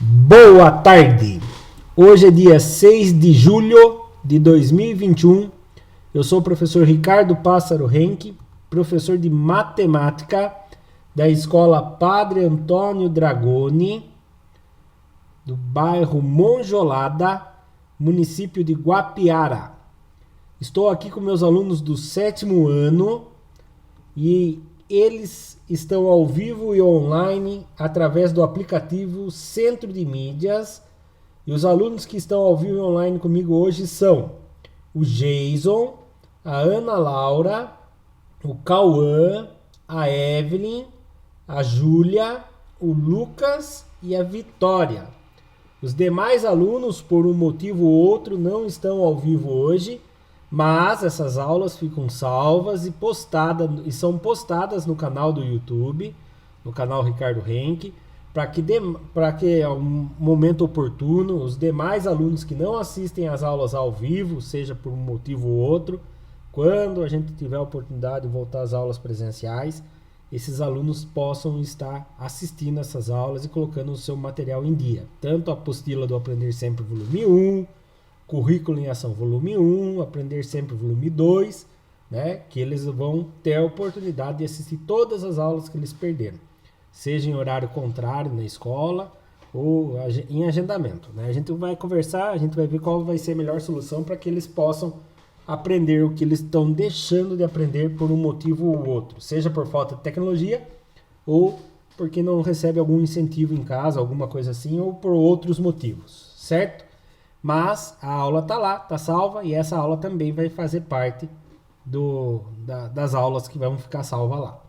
Boa tarde! Hoje é dia 6 de julho de 2021. Eu sou o professor Ricardo Pássaro Henke, professor de matemática da Escola Padre Antônio Dragoni, do bairro Monjolada, município de Guapiara. Estou aqui com meus alunos do 7º ano e eles estão ao vivo e online através do aplicativo Centro de Mídias. E os alunos que estão ao vivo e online comigo hoje são o Jason, a Ana Laura, o Cauã, a Evelyn, a Júlia, o Lucas e a Vitória. Os demais alunos, por um motivo ou outro, não estão ao vivo hoje, mas essas aulas ficam salvas e são postadas no canal do YouTube, no canal Ricardo Henke, para que ao momento oportuno, os demais alunos que não assistem às aulas ao vivo, seja por um motivo ou outro, quando a gente tiver a oportunidade de voltar às aulas presenciais, esses alunos possam estar assistindo essas aulas e colocando o seu material em dia. Tanto a apostila do Aprender Sempre volume 1, Currículo em Ação volume 1, Aprender Sempre volume 2, né, que eles vão ter a oportunidade de assistir todas as aulas que eles perderam, seja em horário contrário na escola ou em agendamento, né? A gente vai conversar, a gente vai ver qual vai ser a melhor solução para que eles possam aprender o que eles estão deixando de aprender por um motivo ou outro, seja por falta de tecnologia ou porque não recebe algum incentivo em casa, alguma coisa assim, ou por outros motivos, certo? Mas a aula está lá, está salva, e essa aula também vai fazer parte das aulas que vão ficar salvas lá.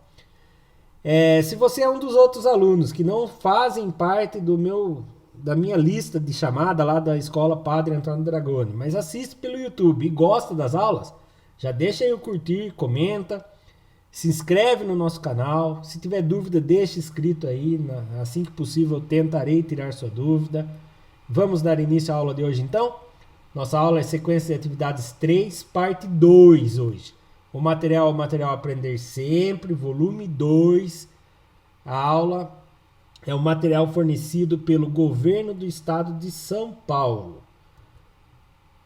Se você é um dos outros alunos que não fazem parte da minha lista de chamada lá da Escola Padre Antônio Dragoni, mas assiste pelo YouTube e gosta das aulas, já deixa aí o curtir, comenta, se inscreve no nosso canal. Se tiver dúvida, deixa escrito aí, assim que possível eu tentarei tirar sua dúvida. Vamos dar início à aula de hoje então? Nossa aula é sequência de atividades 3, parte 2 hoje. O material Aprender Sempre, volume 2. A aula é o material fornecido pelo Governo do Estado de São Paulo.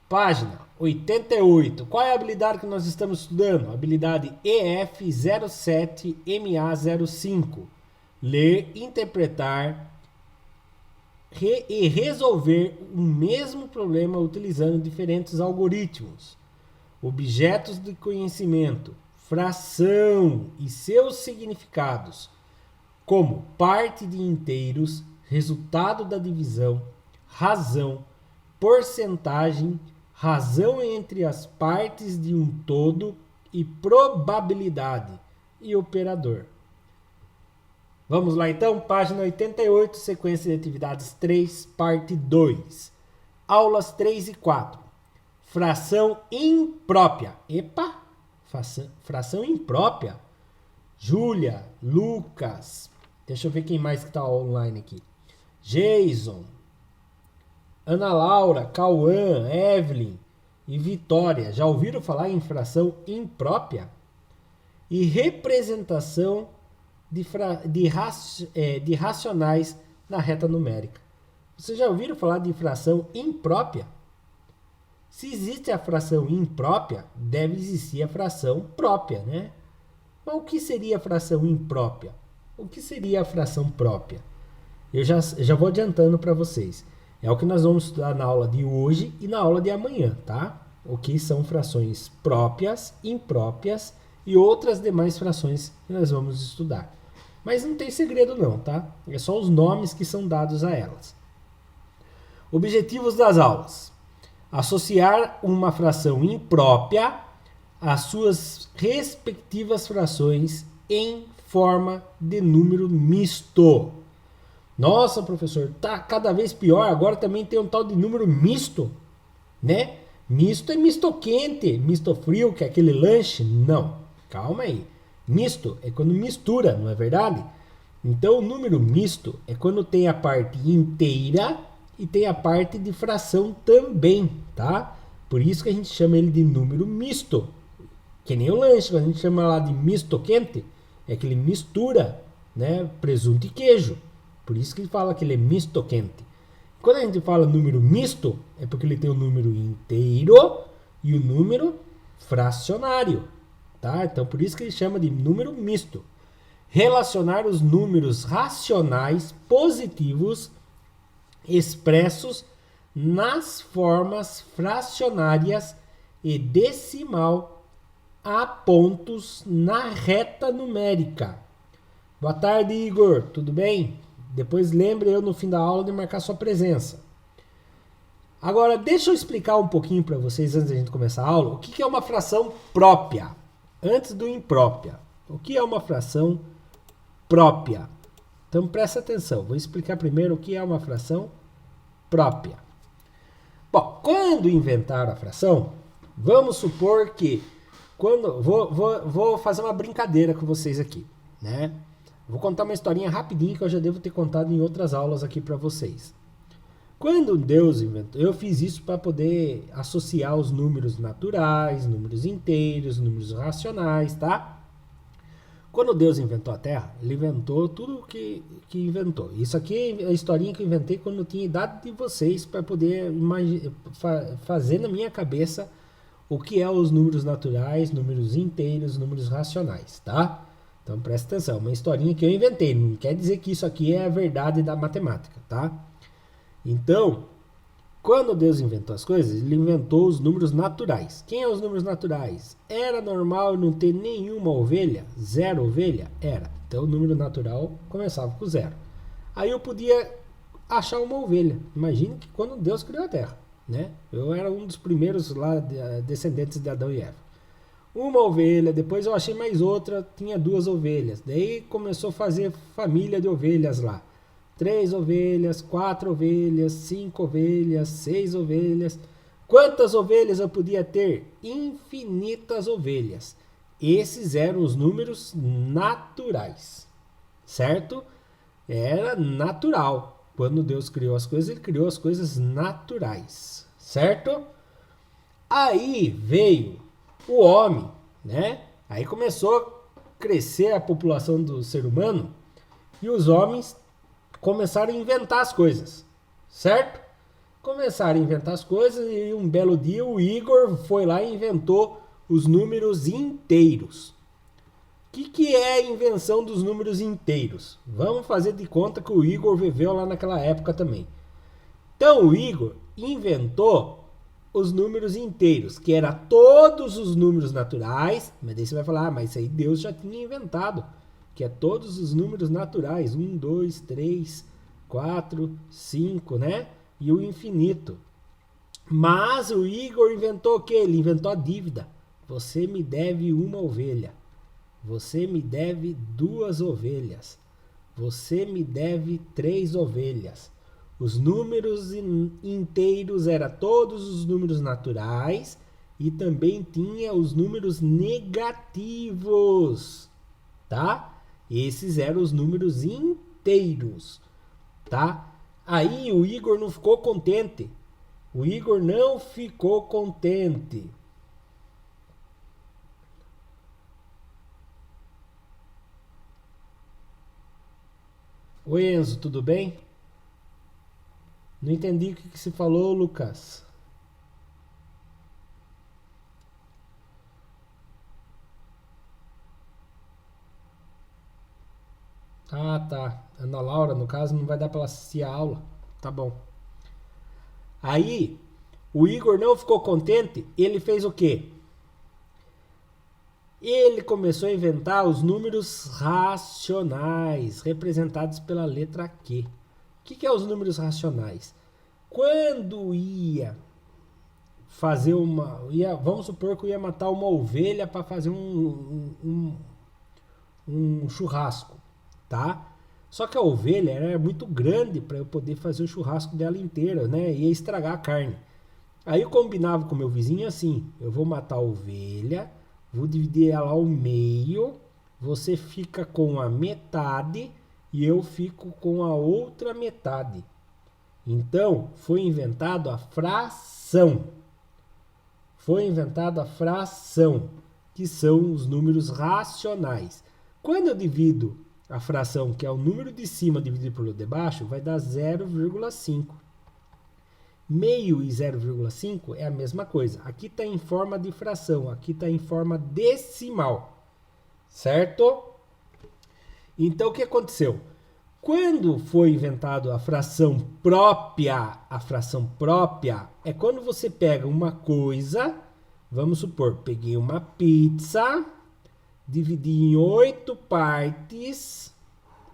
Página 88. Qual é a habilidade que nós estamos estudando? Habilidade EF07MA05. Ler, interpretar e resolver o mesmo problema utilizando diferentes algoritmos, objetos de conhecimento, fração e seus significados, como parte de inteiros, resultado da divisão, razão, porcentagem, razão entre as partes de um todo e probabilidade e operador. Vamos lá então, página 88, sequência de atividades 3, parte 2. Aulas 3 e 4. Fração imprópria. Epa! Fração imprópria. Júlia, Lucas. Deixa eu ver quem mais que está online aqui. Jason, Ana Laura, Cauã, Evelyn e Vitória. Já ouviram falar em fração imprópria? E representação de racionais na reta numérica. Vocês já ouviram falar de fração imprópria? Se existe a fração imprópria, deve existir a fração própria, né? Mas o que seria a fração imprópria? O que seria a fração própria? Eu já vou adiantando para vocês. É o que nós vamos estudar na aula de hoje e na aula de amanhã, tá? O que são frações próprias, impróprias e outras demais frações que nós vamos estudar. Mas não tem segredo não, tá? É só os nomes que são dados a elas. Objetivos das aulas: associar uma fração imprópria às suas respectivas frações em forma de número misto. Nossa, professor, tá cada vez pior. Agora também tem um tal de número misto, né? Misto é misto quente, misto frio, que é aquele lanche. Não, calma aí. Misto é quando mistura, não é verdade? Então, o número misto é quando tem a parte inteira e tem a parte de fração também, tá? Por isso que a gente chama ele de número misto. Que nem o lanche, quando a gente chama lá de misto quente, é que ele mistura, né, presunto e queijo. Por isso que ele fala que ele é misto quente. Quando a gente fala número misto, é porque ele tem o número inteiro e o número fracionário, tá? Então, por isso que ele chama de número misto. Relacionar os números racionais positivos expressos nas formas fracionárias e decimal a pontos na reta numérica. Boa tarde, Igor. Tudo bem? Depois lembre eu no fim da aula de marcar sua presença. Agora, deixa eu explicar um pouquinho para vocês, antes da gente começar a aula, o que é uma fração própria, antes do imprópria. O que é uma fração própria? Então, presta atenção. Vou explicar primeiro o que é uma fração própria. Bom, quando inventaram a fração, vamos supor que... Vou fazer uma brincadeira com vocês aqui, né? Vou contar uma historinha rapidinho que eu já devo ter contado em outras aulas aqui para vocês. Quando Deus inventou, eu fiz isso para poder associar os números naturais, números inteiros, números racionais, tá? Quando Deus inventou a Terra, ele inventou tudo que inventou. Isso aqui é a historinha que eu inventei quando eu tinha idade de vocês para poder fazer na minha cabeça o que é os números naturais, números inteiros, números racionais, tá? Então presta atenção, uma historinha que eu inventei, não quer dizer que isso aqui é a verdade da matemática, tá? Então, quando Deus inventou as coisas, ele inventou os números naturais. Quem é os números naturais? Era normal não ter nenhuma ovelha? Zero ovelha? Era. Então o número natural começava com zero. Aí eu podia achar uma ovelha. Imagine que quando Deus criou a Terra, né? Eu era um dos primeiros lá descendentes de Adão e Eva. Uma ovelha, depois eu achei mais outra, tinha 2 ovelhas. Daí começou a fazer família de ovelhas lá. 3 ovelhas, 4 ovelhas, 5 ovelhas, 6 ovelhas. Quantas ovelhas eu podia ter? Infinitas ovelhas. Esses eram os números naturais, certo? Era natural. Quando Deus criou as coisas, ele criou as coisas naturais, certo? Aí veio o homem, né? Aí começou a crescer a população do ser humano e os homens começaram a inventar as coisas, certo? Começaram a inventar as coisas e um belo dia o Igor foi lá e inventou os números inteiros. O que é a invenção dos números inteiros? Vamos fazer de conta que o Igor viveu lá naquela época também. Então o Igor inventou os números inteiros, que era todos os números naturais, mas daí você vai falar, mas isso aí Deus já tinha inventado, que é todos os números naturais, 1, 2, 3, 4, 5, né? E o infinito. Mas o Igor inventou o quê? Ele inventou a dívida. Você me deve uma ovelha. Você me deve 2 ovelhas. Você me deve 3 ovelhas. Os números inteiros eram todos os números naturais e também tinha os números negativos, tá? Esses eram os números inteiros, tá? Aí o Igor não ficou contente. O Igor não ficou contente. Oi, Enzo, tudo bem? Não entendi o que você falou, Lucas. Ah, tá. Ana Laura, no caso, não vai dar para ela assistir a aula. Tá bom. Aí, o Igor não ficou contente. Ele fez o quê? Ele começou a inventar os números racionais, representados pela letra Q. O que é os números racionais? Quando ia fazer vamos supor que eu ia matar uma ovelha para fazer um churrasco, tá? Só que a ovelha era muito grande para eu poder fazer o churrasco dela inteira, né? Ia estragar a carne. Aí eu combinava com meu vizinho assim: eu vou matar a ovelha, vou dividir ela ao meio, você fica com a metade e eu fico com a outra metade. Então, foi inventado a fração. Foi inventada a fração, que são os números racionais. Quando eu divido a fração, que é o número de cima dividido pelo de baixo, vai dar 0,5. Meio e 0,5 é a mesma coisa. Aqui está em forma de fração, aqui está em forma decimal. Certo? Então, o que aconteceu? Quando foi inventado a fração própria é quando você pega uma coisa, vamos supor, peguei uma pizza, dividi em 8 partes,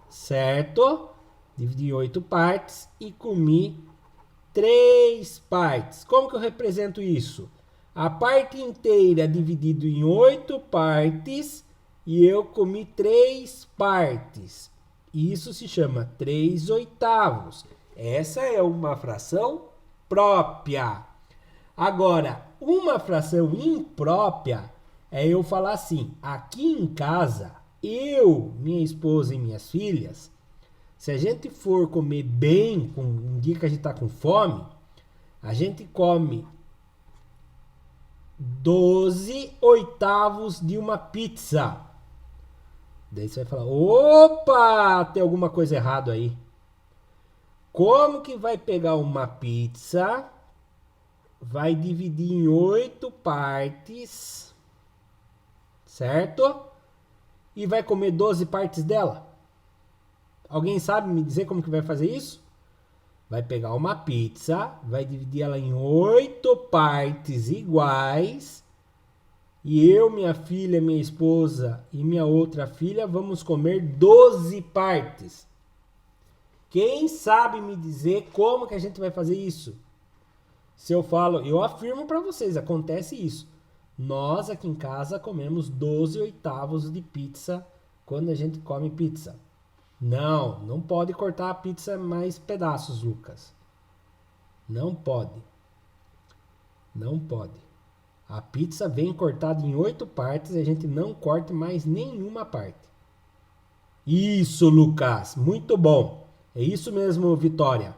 certo? Dividi em 8 partes e comi 3 partes. Como que eu represento isso? A parte inteira dividido em 8 partes e eu comi 3 partes. Isso se chama 3/8. Essa é uma fração própria. Agora, uma fração imprópria é eu falar assim, aqui em casa, eu, minha esposa e minhas filhas, se a gente for comer bem, um dia que a gente está com fome, a gente come 12/8 de uma pizza. Daí você vai falar, opa, tem alguma coisa errada aí. Como que vai pegar uma pizza, vai dividir em 8 partes, certo? E vai comer 12 partes dela? Alguém sabe me dizer como que vai fazer isso? Vai pegar uma pizza, vai dividir ela em 8 partes iguais. E eu, minha filha, minha esposa e minha outra filha vamos comer 12 partes. Quem sabe me dizer como que a gente vai fazer isso? Se eu falo, eu afirmo para vocês, acontece isso. Nós aqui em casa comemos 12/8 de pizza quando a gente come pizza. Não pode cortar a pizza mais pedaços, Lucas. Não pode. Não pode. A pizza vem cortada em 8 partes e a gente não corta mais nenhuma parte. Isso, Lucas. Muito bom. É isso mesmo, Vitória.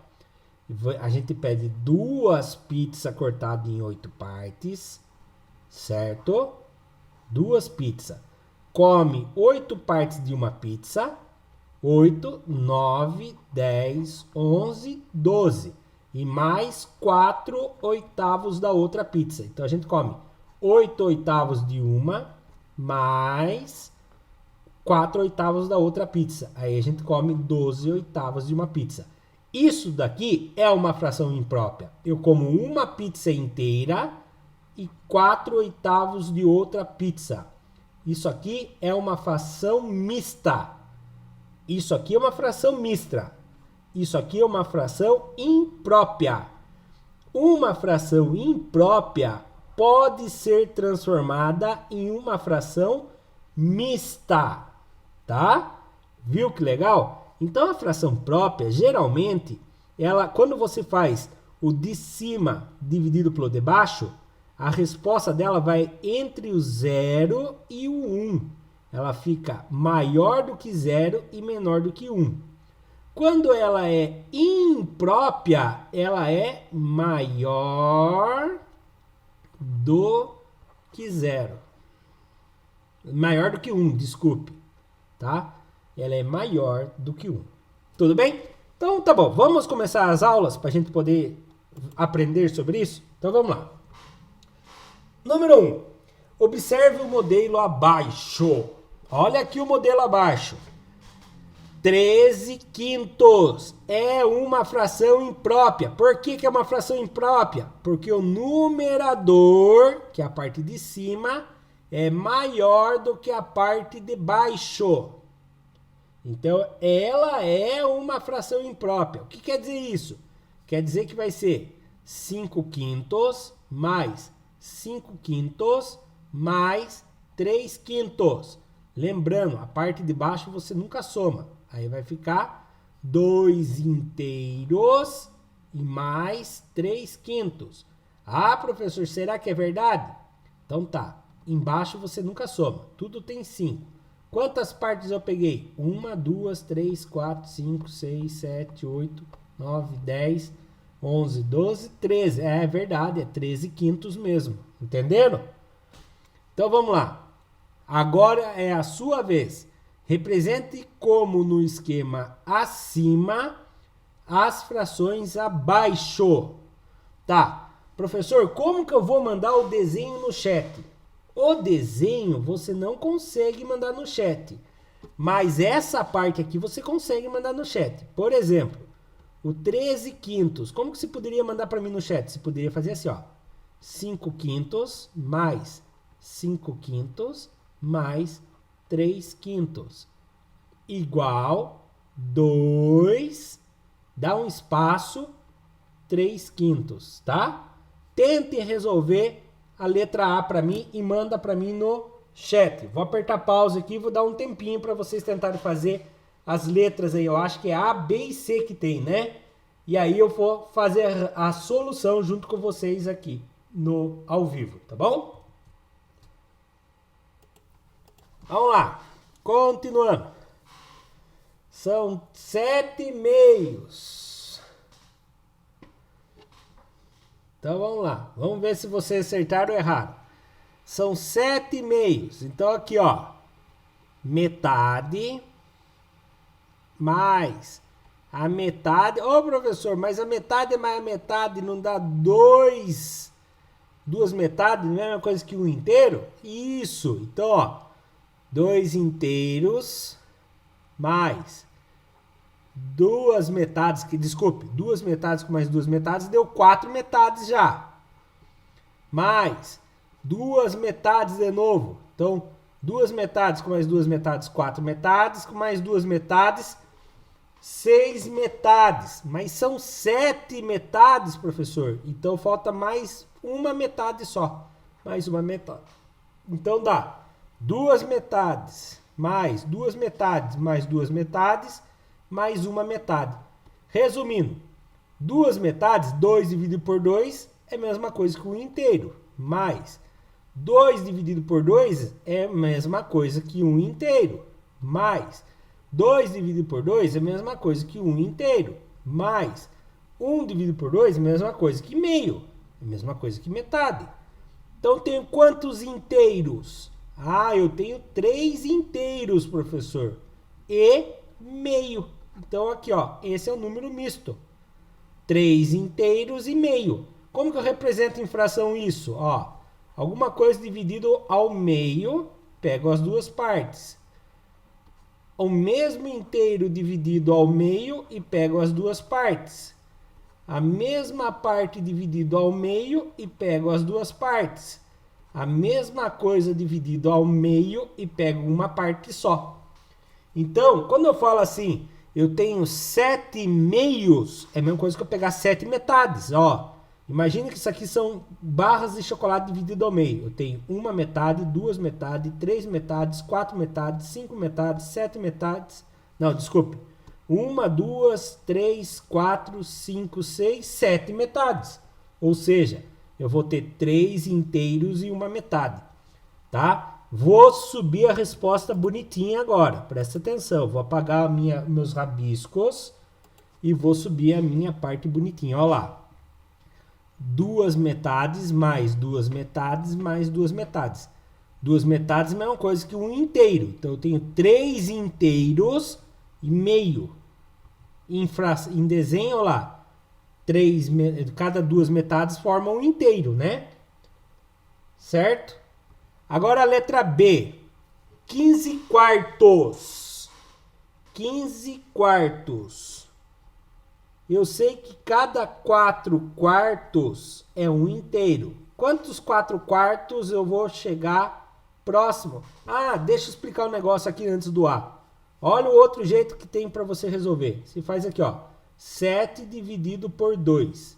A gente pede 2 pizzas cortadas em 8 partes. Certo? 2 pizzas. Come 8 partes de uma pizza. 8, 9, 10, 11, 12. E mais 4/8 da outra pizza. Então a gente come 8/8 de uma, mais 4/8 da outra pizza. Aí a gente come 12/8 de uma pizza. Isso daqui é uma fração imprópria. Eu como uma pizza inteira e 4/8 de outra pizza. Isso aqui é uma fração mista. Isso aqui é uma fração mista. Isso aqui é uma fração imprópria. Uma fração imprópria pode ser transformada em uma fração mista, tá? Viu que legal? Então a fração própria, geralmente, ela, quando você faz o de cima dividido pelo de baixo, a resposta dela vai entre o 0 e o 1. Ela fica maior do que 0 e menor do que 1. Quando ela é imprópria, ela é maior do que 0. Maior do que 1, desculpe. Tá? Ela é maior do que 1. Tudo bem? Então tá bom, vamos começar as aulas para a gente poder aprender sobre isso? Então vamos lá. Número 1. Observe o modelo abaixo. Olha aqui o modelo abaixo. 13/5 é uma fração imprópria. Por que é uma fração imprópria? Porque o numerador, que é a parte de cima, é maior do que a parte de baixo. Então, ela é uma fração imprópria. O que quer dizer isso? Quer dizer que vai ser 5/5 mais 5/5 mais 3/5. Lembrando, a parte de baixo você nunca soma. Aí vai ficar 2 inteiros e mais 3/5. Ah, professor, será que é verdade? Então tá. Embaixo você nunca soma. Tudo tem 5. Quantas partes eu peguei? 1, 2, 3, 4, 5, 6, 7, 8, 9, 10, 11, 12, 13. É verdade, é 13/5 mesmo. Entenderam? Então vamos lá. Agora é a sua vez. Represente como no esquema acima as frações abaixo. Tá. Professor, como que eu vou mandar o desenho no chat? O desenho você não consegue mandar no chat. Mas essa parte aqui você consegue mandar no chat. Por exemplo, o 13 quintos. Como que você poderia mandar para mim no chat? Você poderia fazer assim, ó. 5 quintos mais 5 quintos mais 3 quintos. Igual 2, dá um espaço, 3 quintos, tá? Tente resolver a letra A para mim e manda para mim no chat. Vou apertar pausa aqui, vou dar um tempinho para vocês tentarem fazer as letras aí. Eu acho que é A, B e C que tem, né? E aí eu vou fazer a solução junto com vocês aqui no ao vivo, tá bom? Vamos lá. Continuando. São 7 meios. Então vamos lá. Vamos ver se vocês acertaram ou erraram. São 7 meios. Então aqui, ó. Metade mais a metade. Ô, professor, mas a metade mais a metade não dá duas metades? Não é a mesma coisa que um inteiro? Isso. Então, ó. 2 inteiros mais 2 metades, desculpe, 2 metades com mais 2 metades deu 4 metades já. Mais 2 metades de novo. Então, 2 metades com mais 2 metades, 4 metades, com mais 2 metades, 6 metades. Mas são 7 metades, professor. Então, falta mais uma metade só. Mais uma metade. Então, dá 2 metades, mais 2 metades, mais 2 metades, mais uma metade. Resumindo, 2 metades, 2 dividido por 2 é a mesma coisa que um inteiro. Mais 2 dividido por 2 é a mesma coisa que um inteiro. Mais 2 dividido por 2 é a mesma coisa que um inteiro. Mais 1 dividido por 2 é a mesma coisa que meio. É a mesma coisa que metade. Então, tenho quantos inteiros? Ah, eu tenho 3 inteiros, professor. E meio. Então, aqui, ó. Esse é o número misto. 3 inteiros e meio. Como que eu represento em fração isso? Ó, alguma coisa dividido ao meio, pego as duas partes. O mesmo inteiro dividido ao meio e pego as duas partes. A mesma parte dividido ao meio e pego as duas partes. A mesma coisa dividido ao meio e pego uma parte só. Então, quando eu falo assim, eu tenho 7 meios, é a mesma coisa que eu pegar 7 metades, ó. Imagina que isso aqui são barras de chocolate dividido ao meio. Eu tenho uma metade, 2 metades, 3 metades, 4 metades, 5 metades, 7 metades. Não, desculpe. 1, 2, 3, 4, 5, 6, 7 metades. Ou seja, eu vou ter 3 inteiros e uma metade, tá? Vou subir a resposta bonitinha agora, presta atenção. Vou apagar meus rabiscos e vou subir a minha parte bonitinha, olha lá. 2 metades mais 2 metades mais 2 metades. 2 metades é a mesma coisa que um inteiro. Então, eu tenho 3 inteiros e meio. Em desenho, olha lá. Cada 2 metades formam um inteiro, né? Certo? Agora a letra B. 15 quartos. 15 quartos. Eu sei que cada 4 quartos é um inteiro. Quantos 4 quartos eu vou chegar próximo? Ah, deixa eu explicar um negócio aqui antes do A. Olha o outro jeito que tem para você resolver. Você faz aqui, ó. 7 dividido por 2.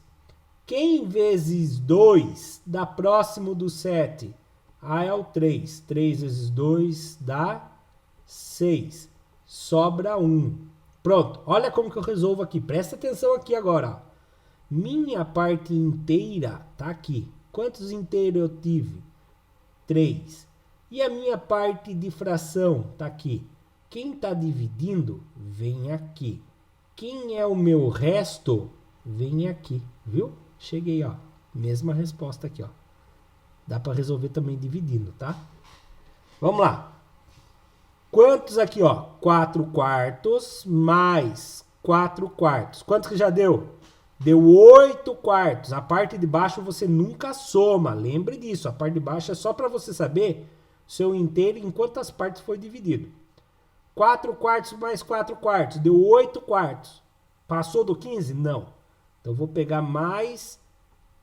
Quem vezes 2 dá próximo do 7? Ah, é o 3. 3 vezes 2 dá 6. Sobra 1. Pronto, olha como que eu resolvo aqui. Presta atenção aqui agora. Ó. Minha parte inteira tá aqui. Quantos inteiros eu tive? 3. E a minha parte de fração tá aqui. Quem está dividindo, vem aqui. Quem é o meu resto, vem aqui. Viu? Cheguei, ó. Mesma resposta aqui, ó. Dá para resolver também dividindo, tá? Vamos lá. Quantos aqui, ó? 4 quartos mais 4 quartos. Quantos que já deu? Deu 8 quartos. A parte de baixo você nunca soma. Lembre disso. A parte de baixo é só para você saber seu inteiro em quantas partes foi dividido. 4 quartos mais 4 quartos. Deu 8 quartos. Passou do 15? Não. Então, vou pegar mais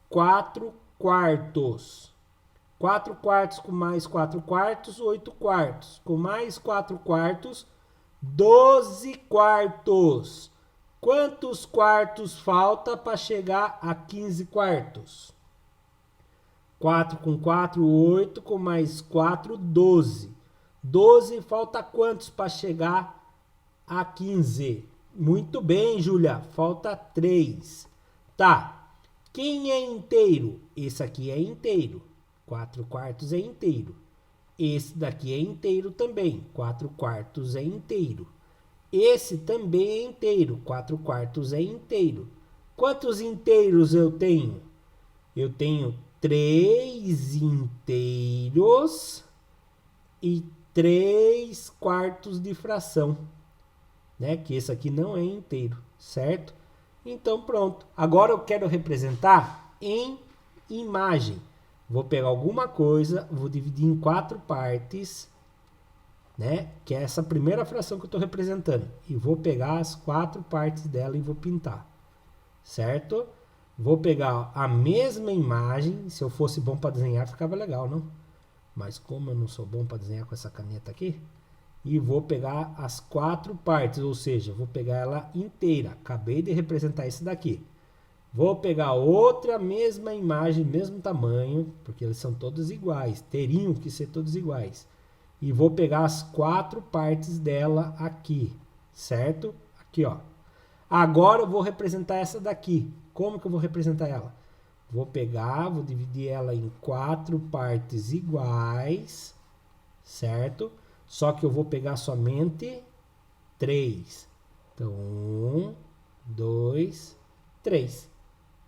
4 quartos. 4 quartos com mais 4 quartos, 8 quartos. Com mais 4 quartos, 12 quartos. Quantos quartos falta para chegar a 15 quartos? 4 com 4, 8. Com mais 4, 12. 12 falta quantos para chegar a 15? Muito bem, Júlia. Falta 3. Tá. Quem é inteiro? Esse aqui é inteiro. 4 quartos é inteiro. Esse daqui é inteiro também. 4 quartos é inteiro. Esse também é inteiro. 4 quartos é inteiro. Quantos inteiros eu tenho? Eu tenho 3 inteiros e 3 quartos de fração. Né? Que esse aqui não é inteiro, certo? Então pronto. Agora eu quero representar em imagem. Vou pegar alguma coisa, vou dividir em 4 partes, né? Que é essa primeira fração que eu estou representando. E vou pegar as 4 partes dela e vou pintar, certo? Vou pegar a mesma imagem. Se eu fosse bom para desenhar, ficava legal, não? Mas como eu não sou bom para desenhar com essa caneta aqui, e vou pegar as 4 partes, ou seja, vou pegar ela inteira. Acabei de representar esse daqui. Vou pegar outra mesma imagem, mesmo tamanho, porque eles são todos iguais, teriam que ser todos iguais. E vou pegar as 4 partes dela aqui, certo? Aqui, ó. Agora eu vou representar essa daqui. Como que eu vou representar ela? Vou pegar, vou dividir ela em 4 partes iguais, certo? Só que eu vou pegar somente 3. Então, 1, 2, 3.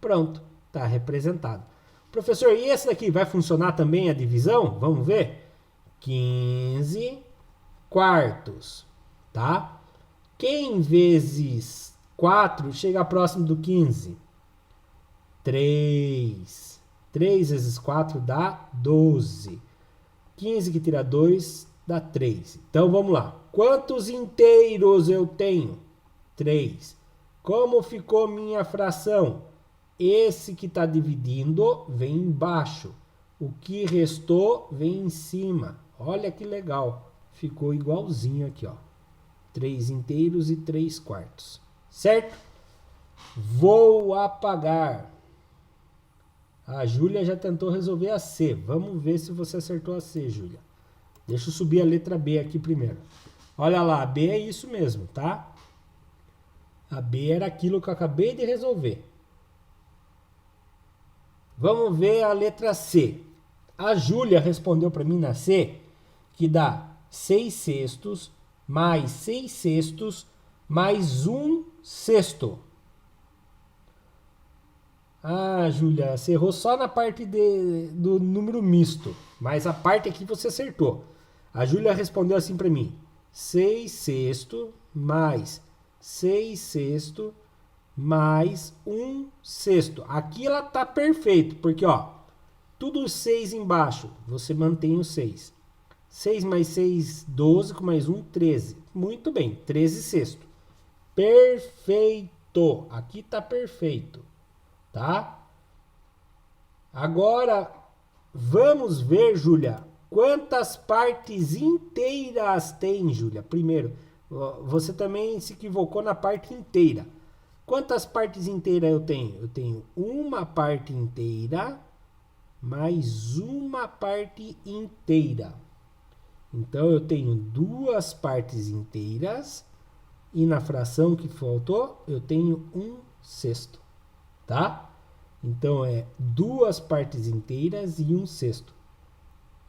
Pronto, está representado. Professor, e esse daqui vai funcionar também a divisão? Vamos ver? 15 quartos, tá? Quem vezes 4 chega próximo do 15? 3. 3 vezes 4 dá 12. 15 que tira 2 dá 3. Então vamos lá. Quantos inteiros eu tenho? 3. Como ficou minha fração? Esse que está dividindo vem embaixo. O que restou vem em cima. Olha que legal. Ficou igualzinho aqui, ó. 3 inteiros e 3 quartos. Certo? Vou apagar. A Júlia já tentou resolver a C. Vamos ver se você acertou a C, Júlia. Deixa eu subir a letra B aqui primeiro. Olha lá, a B é isso mesmo, tá? A B era aquilo que eu acabei de resolver. Vamos ver a letra C. A Júlia respondeu para mim na C que dá 6 sextos mais 6 sextos mais 1 sexto. Ah, Júlia, você errou só na parte do número misto, mas a parte aqui você acertou. A Júlia respondeu assim para mim: 6 sexto mais 6 sexto mais 1 sexto. Aqui ela tá perfeito, porque ó, tudo 6 embaixo, você mantém o 6. 6 mais 6, 12, com mais 1, 13. Muito bem, 13 sexto. Perfeito. Aqui tá perfeito, tá? Agora, vamos ver, Júlia, quantas partes inteiras tem, Júlia? Primeiro, você também se equivocou na parte inteira. Quantas partes inteiras eu tenho? Eu tenho uma parte inteira mais uma parte inteira. Então, eu tenho 2 partes inteiras e na fração que faltou, eu tenho 1 sexto, tá? Então, é 2 partes inteiras e 1 sexto,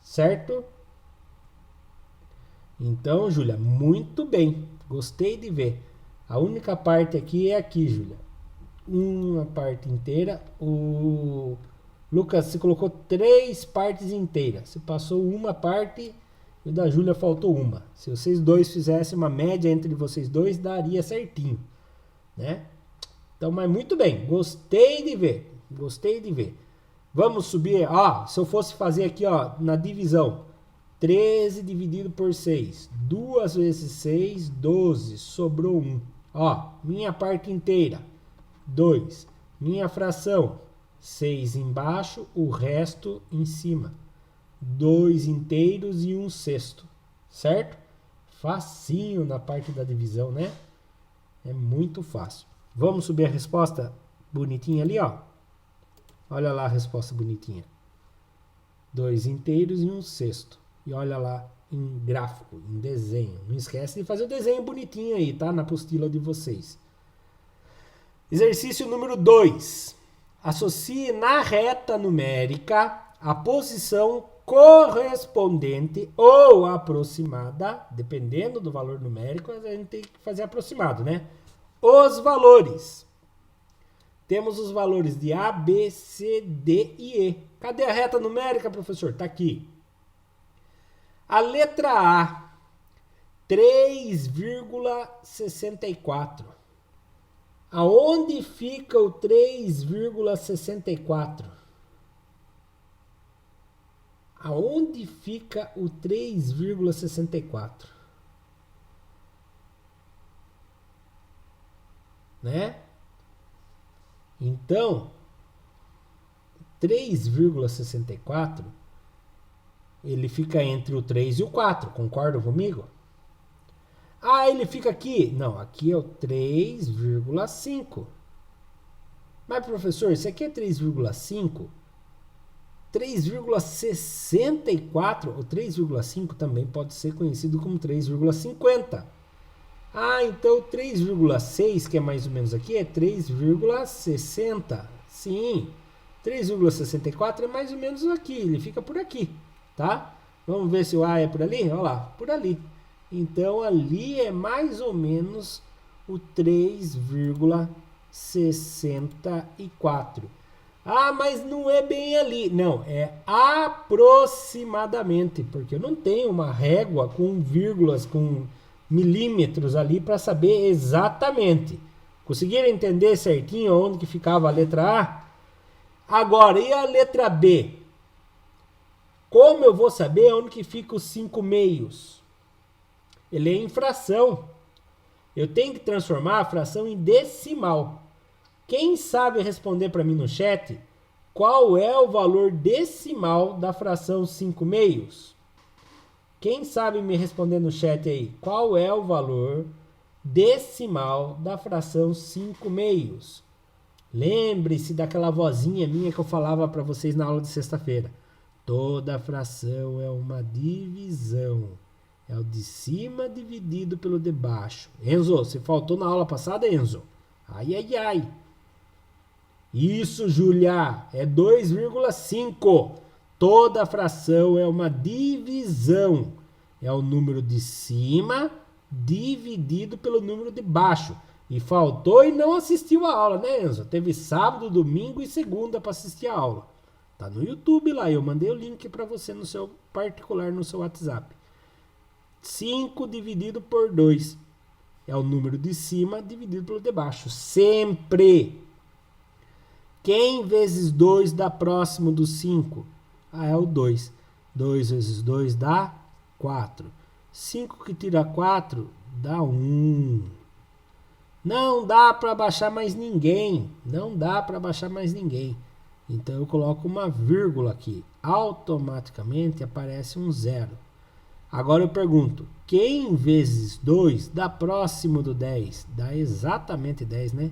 certo? Então, Júlia, muito bem, gostei de ver. A única parte aqui é aqui, Júlia. Uma parte inteira. O Lucas, você colocou 3 partes inteiras. Você passou uma parte e o da Júlia faltou uma. Se vocês dois fizessem uma média entre vocês dois, daria certinho, né? Então, mas muito bem, gostei de ver. Gostei de ver. Vamos subir, ó, se eu fosse fazer aqui, ó, na divisão, 13 dividido por 6, 2 vezes 6, 12, sobrou 1. Ó, minha parte inteira, 2. Minha fração, 6 embaixo, o resto em cima. 2 inteiros e 1 sexto, certo? Facinho na parte da divisão, né? É muito fácil. Vamos subir a resposta bonitinha ali, ó. Olha lá a resposta bonitinha. 2 inteiros e 1 sexto. E olha lá em gráfico, em desenho. Não esquece de fazer o desenho bonitinho aí, tá? Na apostila de vocês. Exercício número 2. Associe na reta numérica a posição correspondente ou aproximada, dependendo do valor numérico, a gente tem que fazer aproximado, né? Os valores. Temos os valores de A, B, C, D e E. Cadê a reta numérica, professor? Tá aqui. A letra A, 3,64. Aonde fica o 3,64? Aonde fica o 3,64? Né? Então, 3,64 ele fica entre o 3 e o 4, concordam comigo? Ah, ele fica aqui? Não, aqui é o 3,5. Mas, professor, isso aqui é 3,5? 3,64, o 3,5 também pode ser conhecido como 3,50. Ah, então 3,6, que é mais ou menos aqui, é 3,60. Sim, 3,64 é mais ou menos aqui, ele fica por aqui, tá? Vamos ver se o A é por ali? Olha lá, por ali. Então, ali é mais ou menos o 3,64. Ah, mas não é bem ali. Não, é aproximadamente, porque eu não tenho uma régua com vírgulas, com milímetros ali para saber exatamente. Conseguiram entender certinho onde que ficava a letra A? Agora, e a letra B? Como eu vou saber onde que fica os 5 meios? Ele é em fração. Eu tenho que transformar a fração em decimal. Quem sabe responder para mim no chat qual é o valor decimal da fração 5 meios? Quem sabe me responder no chat aí? Qual é o valor decimal da fração 5 meios? Lembre-se daquela vozinha minha que eu falava para vocês na aula de sexta-feira. Toda fração é uma divisão. É o de cima dividido pelo de baixo. Enzo, você faltou na aula passada, Enzo? Ai, ai, ai. Isso, Júlia, é 2,5. Toda fração é uma divisão. É o número de cima dividido pelo número de baixo. E faltou e não assistiu a aula, né, Enzo? Teve sábado, domingo e segunda para assistir a aula. Tá no YouTube lá, eu mandei o link para você no seu particular, no seu WhatsApp. 5 dividido por 2 é o número de cima dividido pelo de baixo. Sempre. Quem vezes 2 dá próximo do 5? Ah, é o 2. 2 vezes 2 dá 4. 5 que tira 4 dá 1. Não dá para baixar mais ninguém. Não dá para baixar mais ninguém. Então eu coloco uma vírgula aqui. Automaticamente aparece um 0. Agora eu pergunto, quem vezes 2 dá próximo do 10? Dá exatamente 10, né?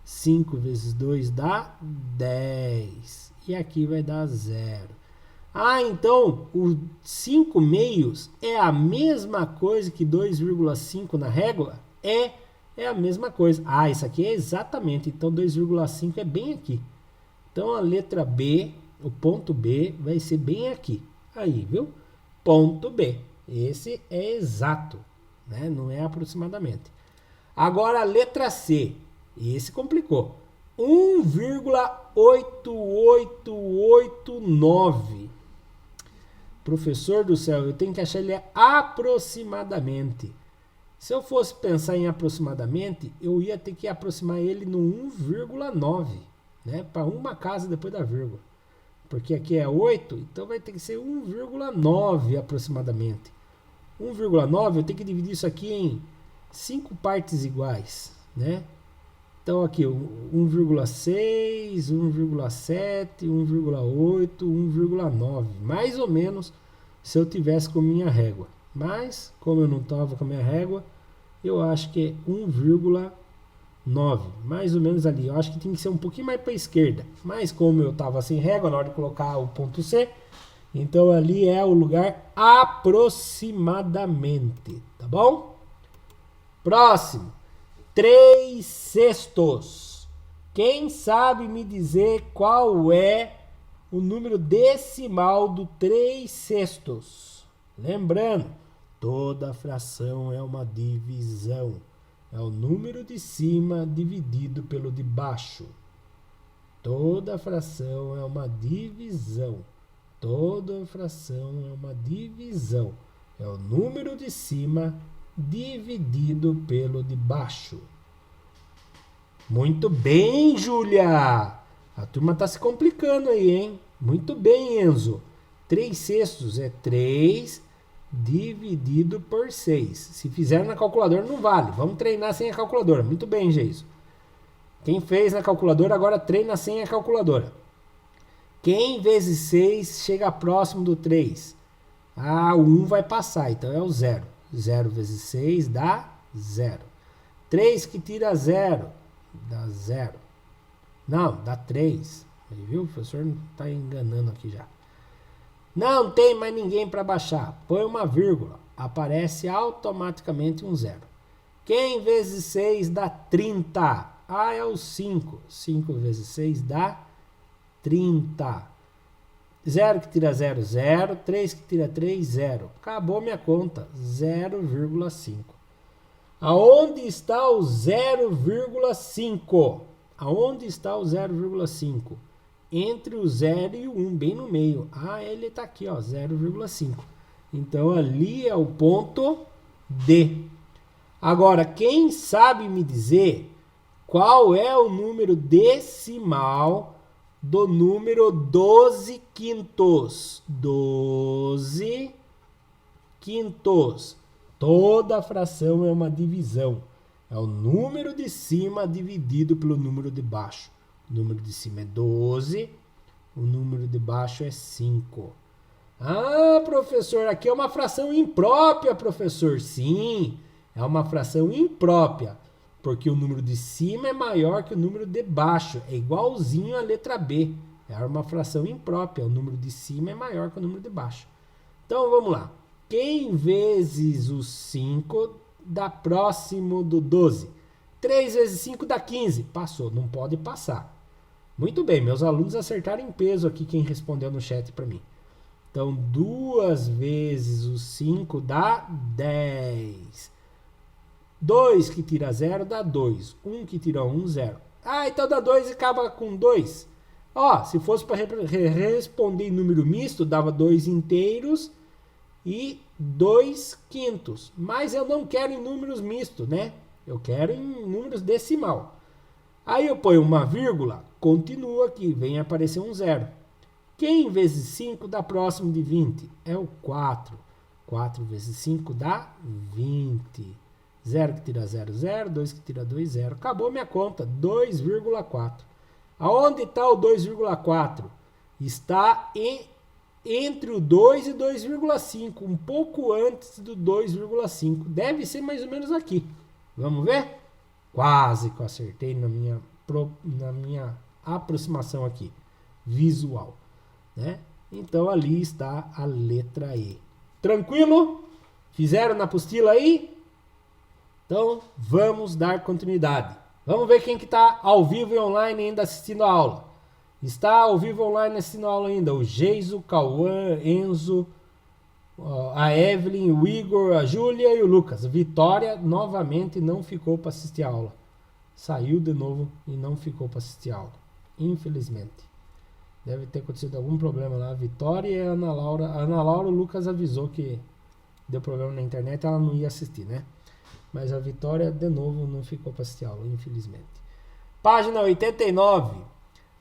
5 vezes 2 dá 10. E aqui vai dar 0. Ah, então o 5 meios é a mesma coisa que 2,5 na régua? É a mesma coisa. Ah, isso aqui é exatamente. Então 2,5 é bem aqui. Então a letra B, o ponto B, vai ser bem aqui. Aí, viu? Ponto B. Esse é exato, né? Não é aproximadamente. Agora a letra C. Esse complicou. 1,8889. Professor do céu, eu tenho que achar ele aproximadamente. Se eu fosse pensar em aproximadamente, eu ia ter que aproximar ele no 1,9, né? Para uma casa depois da vírgula. Porque aqui é 8, então vai ter que ser 1,9 aproximadamente. 1,9 eu tenho que dividir isso aqui em 5 partes iguais, né? Então aqui 1,6, 1,7, 1,8, 1,9. Mais ou menos se eu tivesse com minha régua. Mas, como eu não estava com a minha régua, eu acho que é 1,9. Mais ou menos ali. Eu acho que tem que ser um pouquinho mais para a esquerda. Mas como eu estava sem régua na hora de colocar o ponto C, então ali é o lugar aproximadamente. Tá bom? Próximo. 3/6. Quem sabe me dizer qual é o número decimal do 3/6? Lembrando, toda fração é uma divisão. É o número de cima dividido pelo de baixo. Toda fração é uma divisão. Toda fração é uma divisão. É o número de cima dividido pelo de baixo. Muito bem, Júlia! A turma está se complicando aí, hein? Muito bem, Enzo. 3/6 é 3 dividido por 6. Se fizer na calculadora não vale. Vamos treinar sem a calculadora. Muito bem, Geiso. Quem fez na calculadora agora treina sem a calculadora. Quem vezes 6 chega próximo do 3? Ah, o 1 vai passar, então é o 0. 0 vezes 6 dá 0. 3 que tira 0 dá 0. Não, dá 3. Viu? O professor está enganando aqui já. Não tem mais ninguém para baixar. Põe uma vírgula. Aparece automaticamente um 0. Quem vezes 6 dá 30? Ah, é o 5. 5 vezes 6 dá 30. 0 que tira 0, 0. 3 que tira 3, 0. Acabou minha conta. 0,5. Aonde está o 0,5? Aonde está o 0,5? Entre o 0 e o 1, bem no meio. Ah, ele está aqui, ó, 0,5. Então, ali é o ponto D. Agora, quem sabe me dizer qual é o número decimal do número 12 quintos? 12 quintos. Toda fração é uma divisão. É o número de cima dividido pelo número de baixo. O número de cima é 12, o número de baixo é 5. Ah, professor, aqui é uma fração imprópria, professor. Sim, é uma fração imprópria, porque o número de cima é maior que o número de baixo. É igualzinho à letra B. É uma fração imprópria, o número de cima é maior que o número de baixo. Então, vamos lá. Quem vezes o 5 dá próximo do 12? 3 vezes 5 dá 15. Passou, não pode passar. Muito bem, meus alunos acertaram em peso aqui quem respondeu no chat para mim. Então, 2 vezes o 5 dá 10. 2 que tira 0 dá 2. 1 que tira 1, 0. Ah, então dá 2 e acaba com 2. Ó, se fosse para responder em número misto, dava 2 inteiros e 2 quintos. Mas eu não quero em números mistos, né? Eu quero em números decimal. Aí eu ponho uma vírgula, continua aqui, vem aparecer um 0. Quem vezes 5 dá próximo de 20? É o 4. 4 vezes 5 dá 20. 0 que tira 0, 0. 2 que tira 2, 0. Acabou minha conta, 2,4. Aonde está o 2,4? Está entre o 2 e 2,5, um pouco antes do 2,5. Deve ser mais ou menos aqui. Vamos ver? Quase que eu acertei na minha aproximação aqui, visual, né? Então ali está a letra E. Tranquilo? Fizeram na apostila aí? Então vamos dar continuidade. Vamos ver quem que está ao vivo e online ainda assistindo a aula. Está ao vivo e online assistindo a aula ainda o Geiso, Cauã, Enzo, a Evelyn, o Igor, a Júlia e o Lucas. Vitória novamente não ficou para assistir a aula. Saiu de novo e não ficou para assistir a aula. Infelizmente. Deve ter acontecido algum problema lá. Vitória e a Ana Laura. A Ana Laura, o Lucas avisou que deu problema na internet, ela não ia assistir, né? Mas a Vitória, de novo, não ficou para assistir aula, infelizmente. Página 89.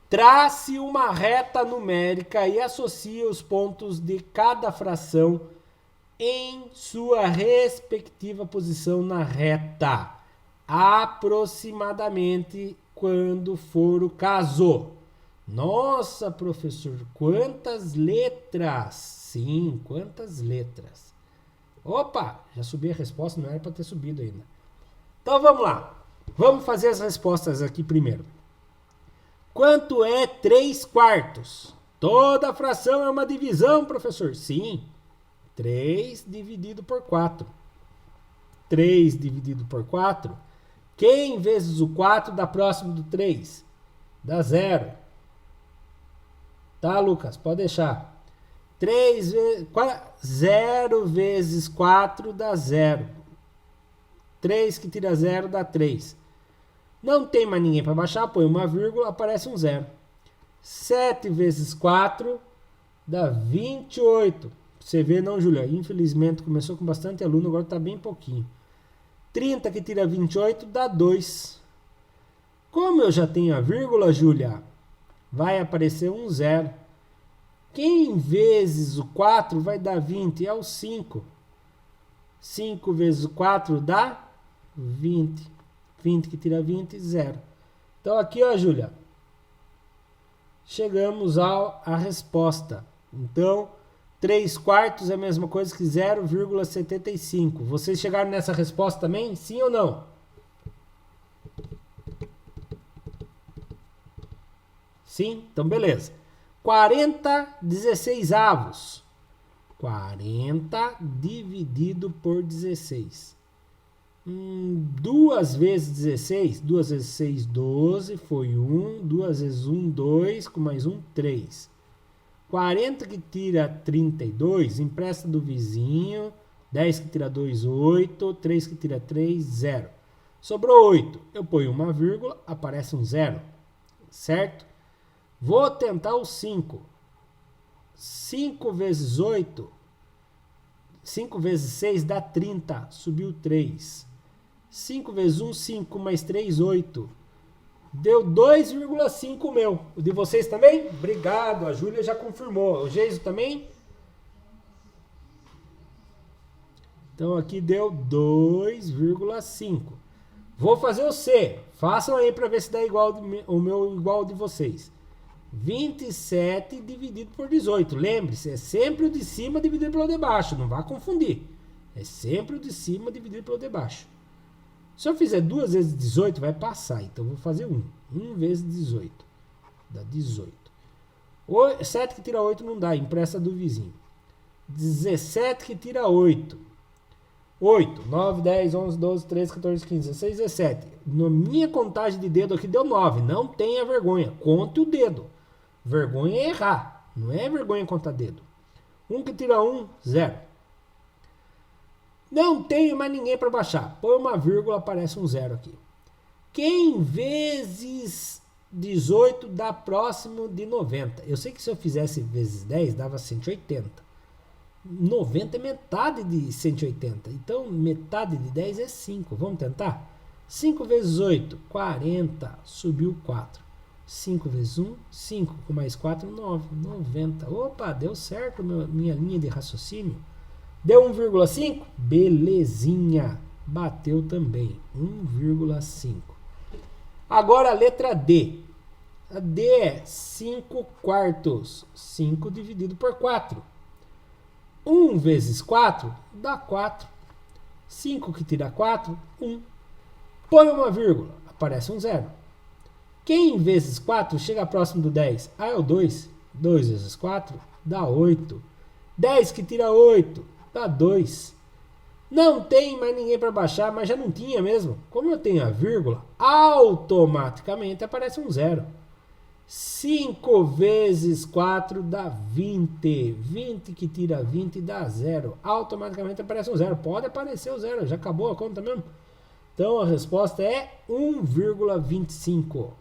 Trace uma reta numérica e associe os pontos de cada fração em sua respectiva posição na reta, aproximadamente quando for o caso. Nossa, professor, quantas letras? Sim, quantas letras? Opa, já subi a resposta, não era para ter subido ainda. Então vamos lá. Vamos fazer as respostas aqui primeiro. Quanto é 3/4? Toda fração é uma divisão, professor. Sim. 3 dividido por 4. 3 dividido por 4. Quem vezes o 4 dá próximo do 3? Dá 0. Tá, Lucas? Pode deixar. 0 vezes 4 dá 0. 3 que tira 0 dá 3. Não tem mais ninguém para baixar, põe uma vírgula, aparece um 0. 7 vezes 4 dá 28. Você vê, não, Júlia? Infelizmente começou com bastante aluno, agora está bem pouquinho. 30 que tira 28 dá 2. Como eu já tenho a vírgula, Júlia, vai aparecer um 0. Quem vezes o 4 vai dar 20? É o 5. 5 vezes o 4 dá 20. 20 que tira 20, 0. Então aqui, ó, Júlia, chegamos à resposta. Então, 3/4 é a mesma coisa que 0,75. Vocês chegaram nessa resposta também? Sim ou não? Sim? Então, beleza. 40 16avos. 40 dividido por 16. 2 vezes 16, 2 vezes 6, 12, foi 1, 2 vezes 1, 2, com mais 1, 3. 40 que tira 32, empresta do vizinho, 10 que tira 2, 8, 3 que tira 3, 0. Sobrou 8, eu ponho uma vírgula, aparece um 0, certo? Vou tentar o 5. 5 vezes 8, 5 vezes 6 dá 30, subiu 3. 5 vezes 1, 5, mais 3, 8. Deu 2,5 meu. O de vocês também? Obrigado, a Júlia já confirmou. O Geiso também? Então aqui deu 2,5. Vou fazer o C. Façam aí para ver se dá igual o meu igual de vocês. 27 dividido por 18. Lembre-se, é sempre o de cima dividido pelo de baixo. Não vá confundir. É sempre o de cima dividido pelo de baixo. Se eu fizer 2 vezes 18, vai passar. Então, eu vou fazer 1. 1 vezes 18. Dá 18. 7 que tira 8 não dá. Empresta do vizinho. 17 que tira 8. 8, 9, 10, 11, 12, 13, 14, 15, 16, 17. Na minha contagem de dedo aqui deu 9. Não tenha vergonha. Conte o dedo. Vergonha é errar. Não é vergonha contar dedo. 1 que tira 1, 0. Não tenho mais ninguém para baixar. Põe uma vírgula, aparece um 0 aqui. Quem vezes 18 dá próximo de 90? Eu sei que se eu fizesse vezes 10, dava 180. 90 é metade de 180. Então, metade de 10 é 5. Vamos tentar? 5 vezes 8, 40. Subiu 4. 5 vezes 1, 5. Com mais 4, 9. 90. Opa, deu certo minha linha de raciocínio. Deu 1,5? Belezinha. Bateu também. 1,5. Agora a letra D. A D é 5/4. 5 dividido por 4. 1 vezes 4 dá 4. 5 que tira 4, 1. Põe uma vírgula, aparece um 0. Quem vezes 4 chega próximo do 10? Ah, é o 2. 2 vezes 4 dá 8. 10 que tira 8 dá 2. Não tem mais ninguém para baixar, mas já não tinha mesmo. Como eu tenho a vírgula, automaticamente aparece um 0. 5 vezes 4 dá 20. 20 que tira 20 dá 0. Automaticamente aparece um 0. Pode aparecer o 0. Já acabou a conta mesmo? Então a resposta é 1,25.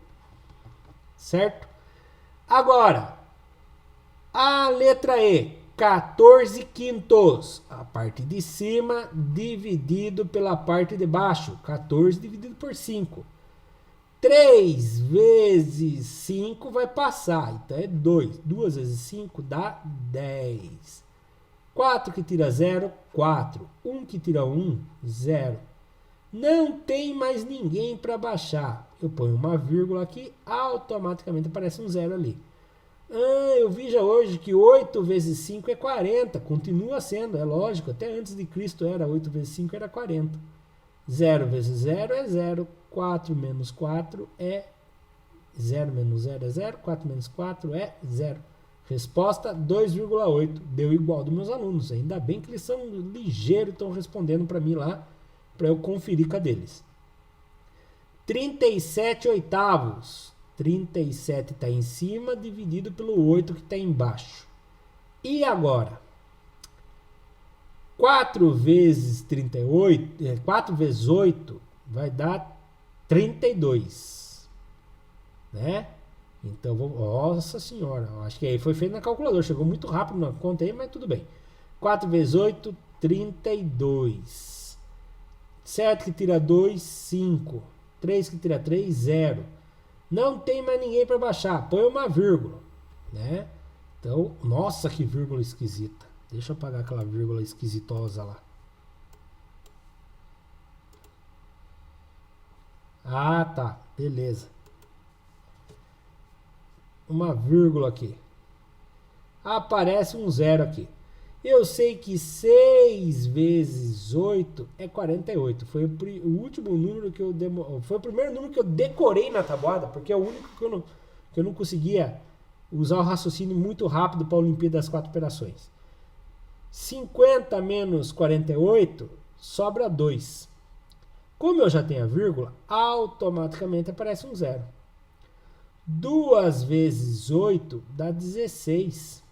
Certo? Agora, a letra E. 14 quintos. A parte de cima dividido pela parte de baixo. 14 dividido por 5. 3 vezes 5 vai passar. Então é 2. 2 vezes 5 dá 10. 4 que tira 0, 4. 1 que tira 1, 0. Não tem mais ninguém para baixar. Eu ponho uma vírgula aqui, automaticamente aparece um 0 ali. Eu vi já hoje que 8 vezes 5 é 40. Continua sendo, é lógico. Até antes de Cristo era 8 vezes 5 era 40. 0 vezes 0 é 0. 4 menos 4 é 0 menos 0 é 0. 4 menos 4 é 0. Resposta 2,8. Deu igual dos meus alunos. Ainda bem que eles são ligeiros, estão respondendo para mim lá, para eu conferir com a deles. 37 oitavos. 37 está em cima, dividido pelo 8 que está embaixo. E agora? 4 vezes 38, 4 vezes 8 vai dar 32. Né? Então, nossa senhora, acho que aí foi feito na calculadora. Chegou muito rápido na conta aí, mas tudo bem. 4 vezes 8, 32. 7 que tira 2, 5. 3 que tira 3, 0. Não tem mais ninguém para baixar. Põe uma vírgula. Né? Então, nossa, que vírgula esquisita. Deixa eu apagar aquela vírgula esquisitosa lá. Ah, tá. Beleza. Uma vírgula aqui. Aparece um 0 aqui. Eu sei que 6 vezes 8 é 48. Foi o último número que eu foi o primeiro número que eu decorei na tabuada, porque é o único que eu não conseguia usar o raciocínio muito rápido para a Olimpíada das 4 operações. 50 menos 48 sobra 2. Como eu já tenho a vírgula, automaticamente aparece um 0. 2 vezes 8 dá 16.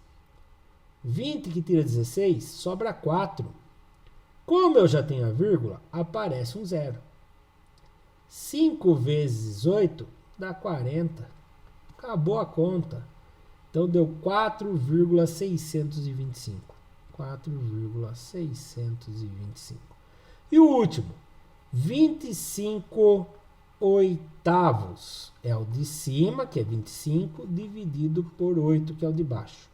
20 que tira 16, sobra 4. Como eu já tenho a vírgula, aparece um 0. 5 vezes 8 dá 40. Acabou a conta. Então deu 4,625. 4,625. E o último, 25 oitavos. É o de cima, que é 25, dividido por 8, que é o de baixo.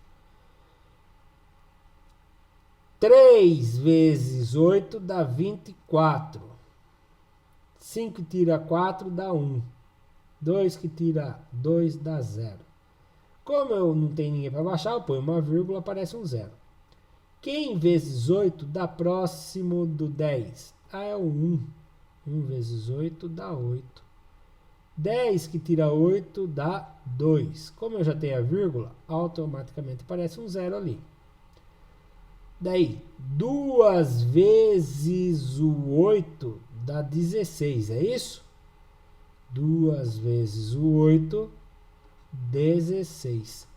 3 vezes 8 dá 24. 5 que tira 4 dá 1. 2 que tira 2 dá 0. Como eu não tenho ninguém para baixar, eu ponho uma vírgula, aparece um 0. Quem vezes 8 dá próximo do 10? É o 1. 1 vezes 8 dá 8. 10 que tira 8 dá 2. Como eu já tenho a vírgula, automaticamente aparece um 0 ali. Daí, 2 vezes o 8 dá 16, é isso? 2 vezes o 8, 16.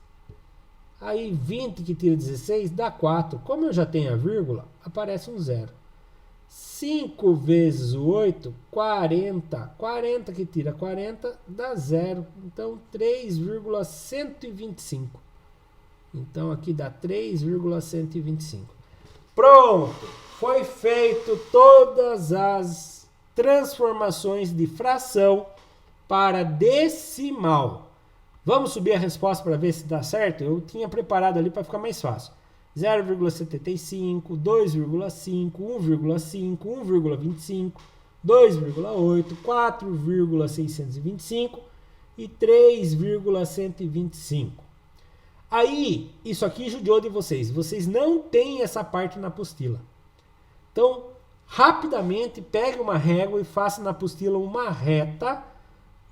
Aí, 20 que tira 16 dá 4. Como eu já tenho a vírgula, aparece um 0. 5 vezes o 8, 40. 40 que tira 40 dá 0. Então, 3,125. Então, aqui dá 3,125. Pronto! Foi feito todas as transformações de fração para decimal. Vamos subir a resposta para ver se dá certo? Eu tinha preparado ali para ficar mais fácil. 0,75, 2,5, 1,5, 1,25, 2,8, 4,625 e 3,125. Aí, isso aqui judiou de vocês. Vocês não têm essa parte na apostila. Então, rapidamente, pegue uma régua e faça na apostila uma reta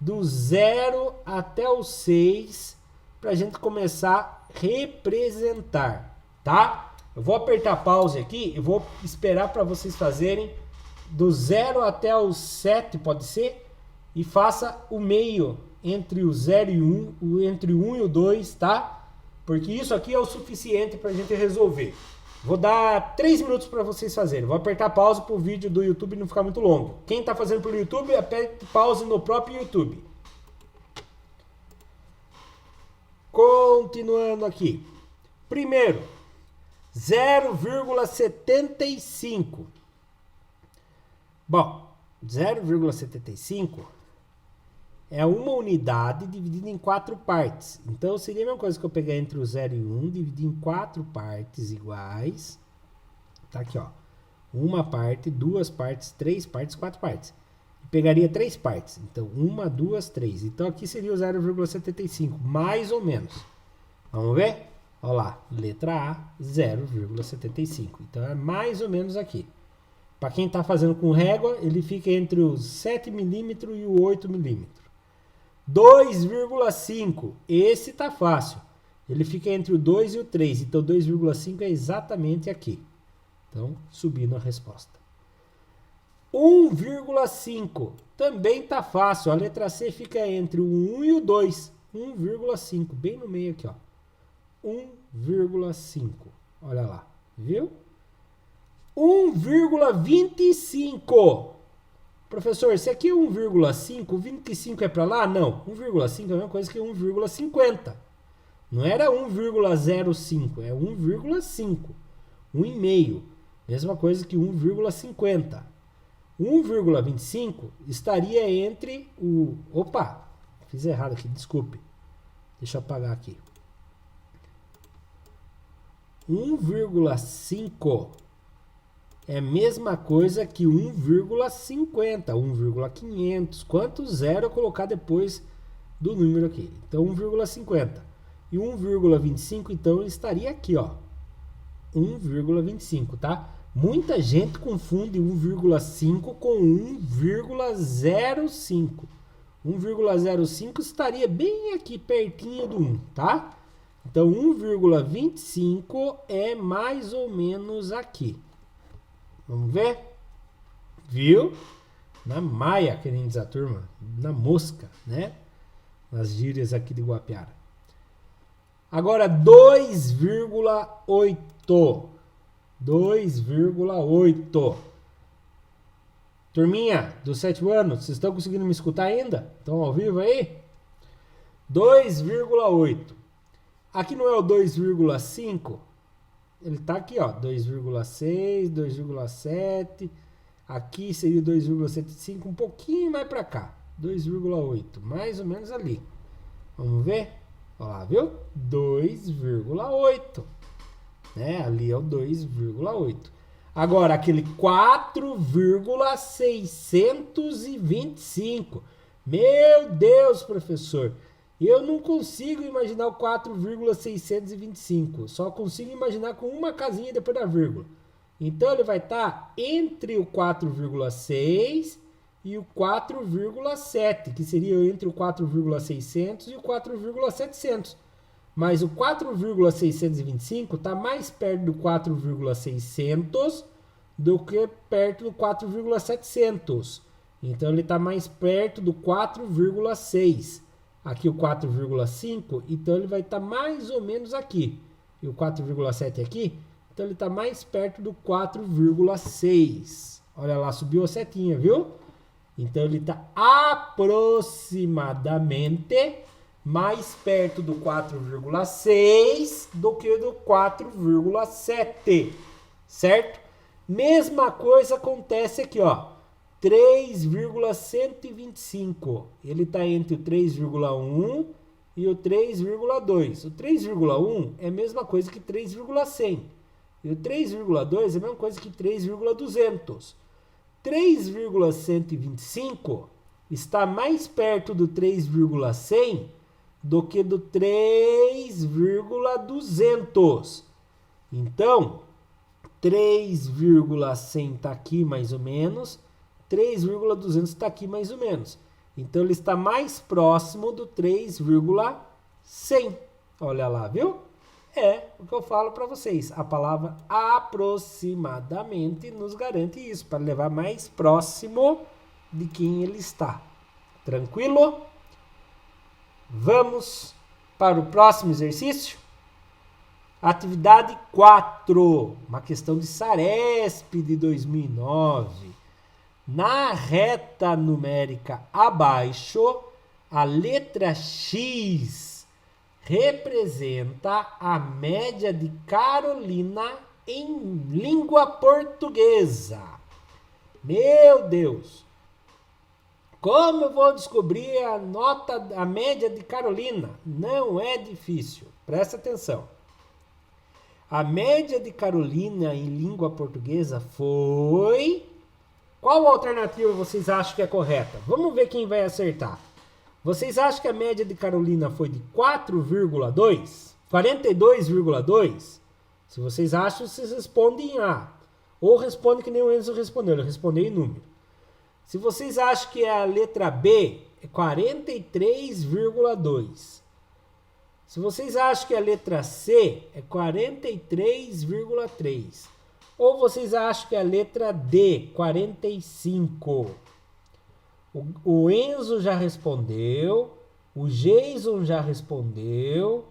do 0 até o 6 para a gente começar a representar, tá? Eu vou apertar pause aqui e vou esperar para vocês fazerem do 0 até o 7, pode ser? E faça o meio entre o 0 e 1, entre o 1 e o 2, tá? Porque isso aqui é o suficiente para a gente resolver. Vou dar 3 minutos para vocês fazerem. Vou apertar pause para o vídeo do YouTube não ficar muito longo. Quem está fazendo pelo YouTube, aperte pause no próprio YouTube. Continuando aqui. Primeiro, 0,75. Bom, 0,75 é uma unidade dividida em 4 partes. Então, seria a mesma coisa que eu pegar entre o 0 e o 1, dividir em 4 partes iguais. Tá aqui, ó. Uma parte, 2 partes, 3 partes, 4 partes. Pegaria 3 partes. Então, 1, 2, 3. Então, aqui seria o 0,75, mais ou menos. Vamos ver? Olha lá, letra A, 0,75. Então, é mais ou menos aqui. Para quem está fazendo com régua, ele fica entre os 7 milímetros e o 8 milímetros. 2,5. Esse tá fácil. Ele fica entre o 2 e o 3. Então, 2,5 é exatamente aqui. Então, subindo a resposta. 1,5. Também tá fácil. A letra C fica entre o 1 e o 2. 1,5. Bem no meio aqui, ó. 1,5. Olha lá. Viu? 1,25. Professor, esse aqui é 1,5, 25 é para lá? Não, 1,5 é a mesma coisa que 1,50. Não era 1,05, é 1,5. 1,5. Mesma coisa que 1,50. 1,25 estaria entre o... Opa, fiz errado aqui, desculpe. Deixa eu apagar aqui. 1,5 é a mesma coisa que 1,50, 1,500. Quanto zero eu colocar depois do número aqui? Então, 1,50. E 1,25, então, ele estaria aqui, ó. 1,25, tá? Muita gente confunde 1,5 com 1,05. 1,05 estaria bem aqui, pertinho do 1, tá? Então, 1,25 é mais ou menos aqui. Vamos ver? Viu? Na maia, querendo dizer a turma. Na mosca, né? Nas gírias aqui de Guapiara. Agora, 2,8. 2,8. Turminha do 7º ano, vocês estão conseguindo me escutar ainda? Estão ao vivo aí? 2,8. Aqui não é o 2,5? Ele tá aqui, ó, 2,6, 2,7. Aqui seria o 2,75, um pouquinho mais para cá. 2,8, mais ou menos ali. Vamos ver? Olha lá, viu? 2,8. Né? Ali é o 2,8. Agora, aquele 4,625. Meu Deus, professor. Eu não consigo imaginar o 4,625. Só consigo imaginar com uma casinha depois da vírgula. Então, ele vai estar entre o 4,6 e o 4,7, que seria entre o 4,600 e o 4,700. Mas o 4,625 está mais perto do 4,600 do que perto do 4,700. Então, ele está mais perto do 4,6. Aqui o 4,5, então ele vai estar mais ou menos aqui. E o 4,7 aqui, então ele está mais perto do 4,6. Olha lá, subiu a setinha, viu? Então ele está aproximadamente mais perto do 4,6 do que do 4,7, certo? Mesma coisa acontece aqui, ó. 3,125. Ele está entre o 3,1 e o 3,2. O 3,1 é a mesma coisa que 3,100. E o 3,2 é a mesma coisa que 3,200. 3,125 está mais perto do 3,100 do que do 3,200. Então, 3,100 está aqui mais ou menos. 3,200 está aqui mais ou menos. Então, ele está mais próximo do 3,100. Olha lá, viu? É o que eu falo para vocês. A palavra aproximadamente nos garante isso, para levar mais próximo de quem ele está. Tranquilo? Vamos para o próximo exercício? Atividade 4, uma questão de Saresp de 2009. Na reta numérica abaixo, a letra X representa a média de Carolina em língua portuguesa? Meu Deus! Como eu vou descobrir a média de Carolina? Não é difícil. Presta atenção. A média de Carolina em língua portuguesa foi... Qual alternativa vocês acham que é correta? Vamos ver quem vai acertar. Vocês acham que a média de Carolina foi de 4,2? 42,2? Se vocês acham, vocês respondem em A. Ou respondem que nem o Enzo respondeu. Ele respondeu em número. Se vocês acham que é a letra B, é 43,2. Se vocês acham que a letra C, é 43,3. Ou vocês acham que a letra D, 45. O Enzo já respondeu, o Jason já respondeu,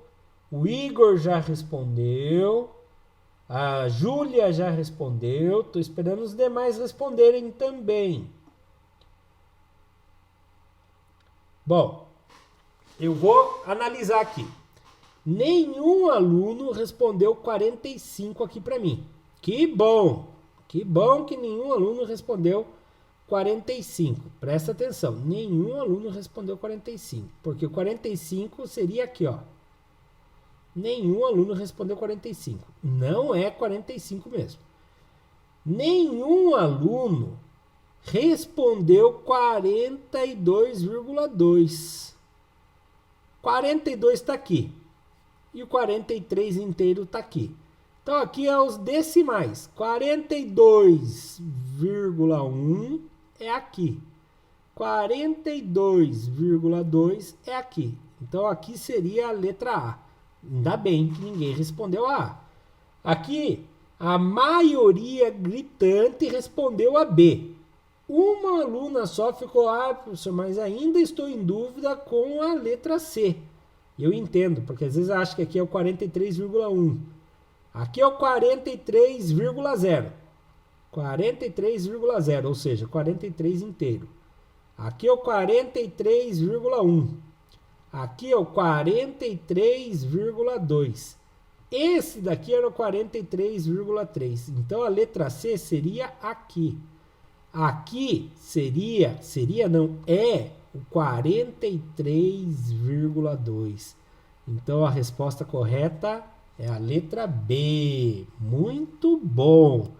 o Igor já respondeu, a Júlia já respondeu. Estou esperando os demais responderem também. Bom, eu vou analisar aqui. Nenhum aluno respondeu 45 aqui para mim. Que bom que nenhum aluno respondeu 45. Presta atenção, nenhum aluno respondeu 45, porque o 45 seria aqui, ó. Nenhum aluno respondeu 45. Não é 45 mesmo. Nenhum aluno respondeu 42,2. 42 está aqui. E o 43 inteiro está aqui. Então aqui é os decimais. 42,1 é aqui. 42,2 é aqui. Então aqui seria a letra A. Ainda bem que ninguém respondeu a A. Aqui, a maioria gritante respondeu a B. Uma aluna só ficou, professor, mas ainda estou em dúvida com a letra C. Eu entendo, porque às vezes acho que aqui é o 43,1. Aqui é o 43,0. 43,0, ou seja, 43 inteiro. Aqui é o 43,1. Aqui é o 43,2. Esse daqui era o 43,3. Então a letra C seria aqui. Aqui é o 43,2. Então a resposta correta é a letra B. Muito bom.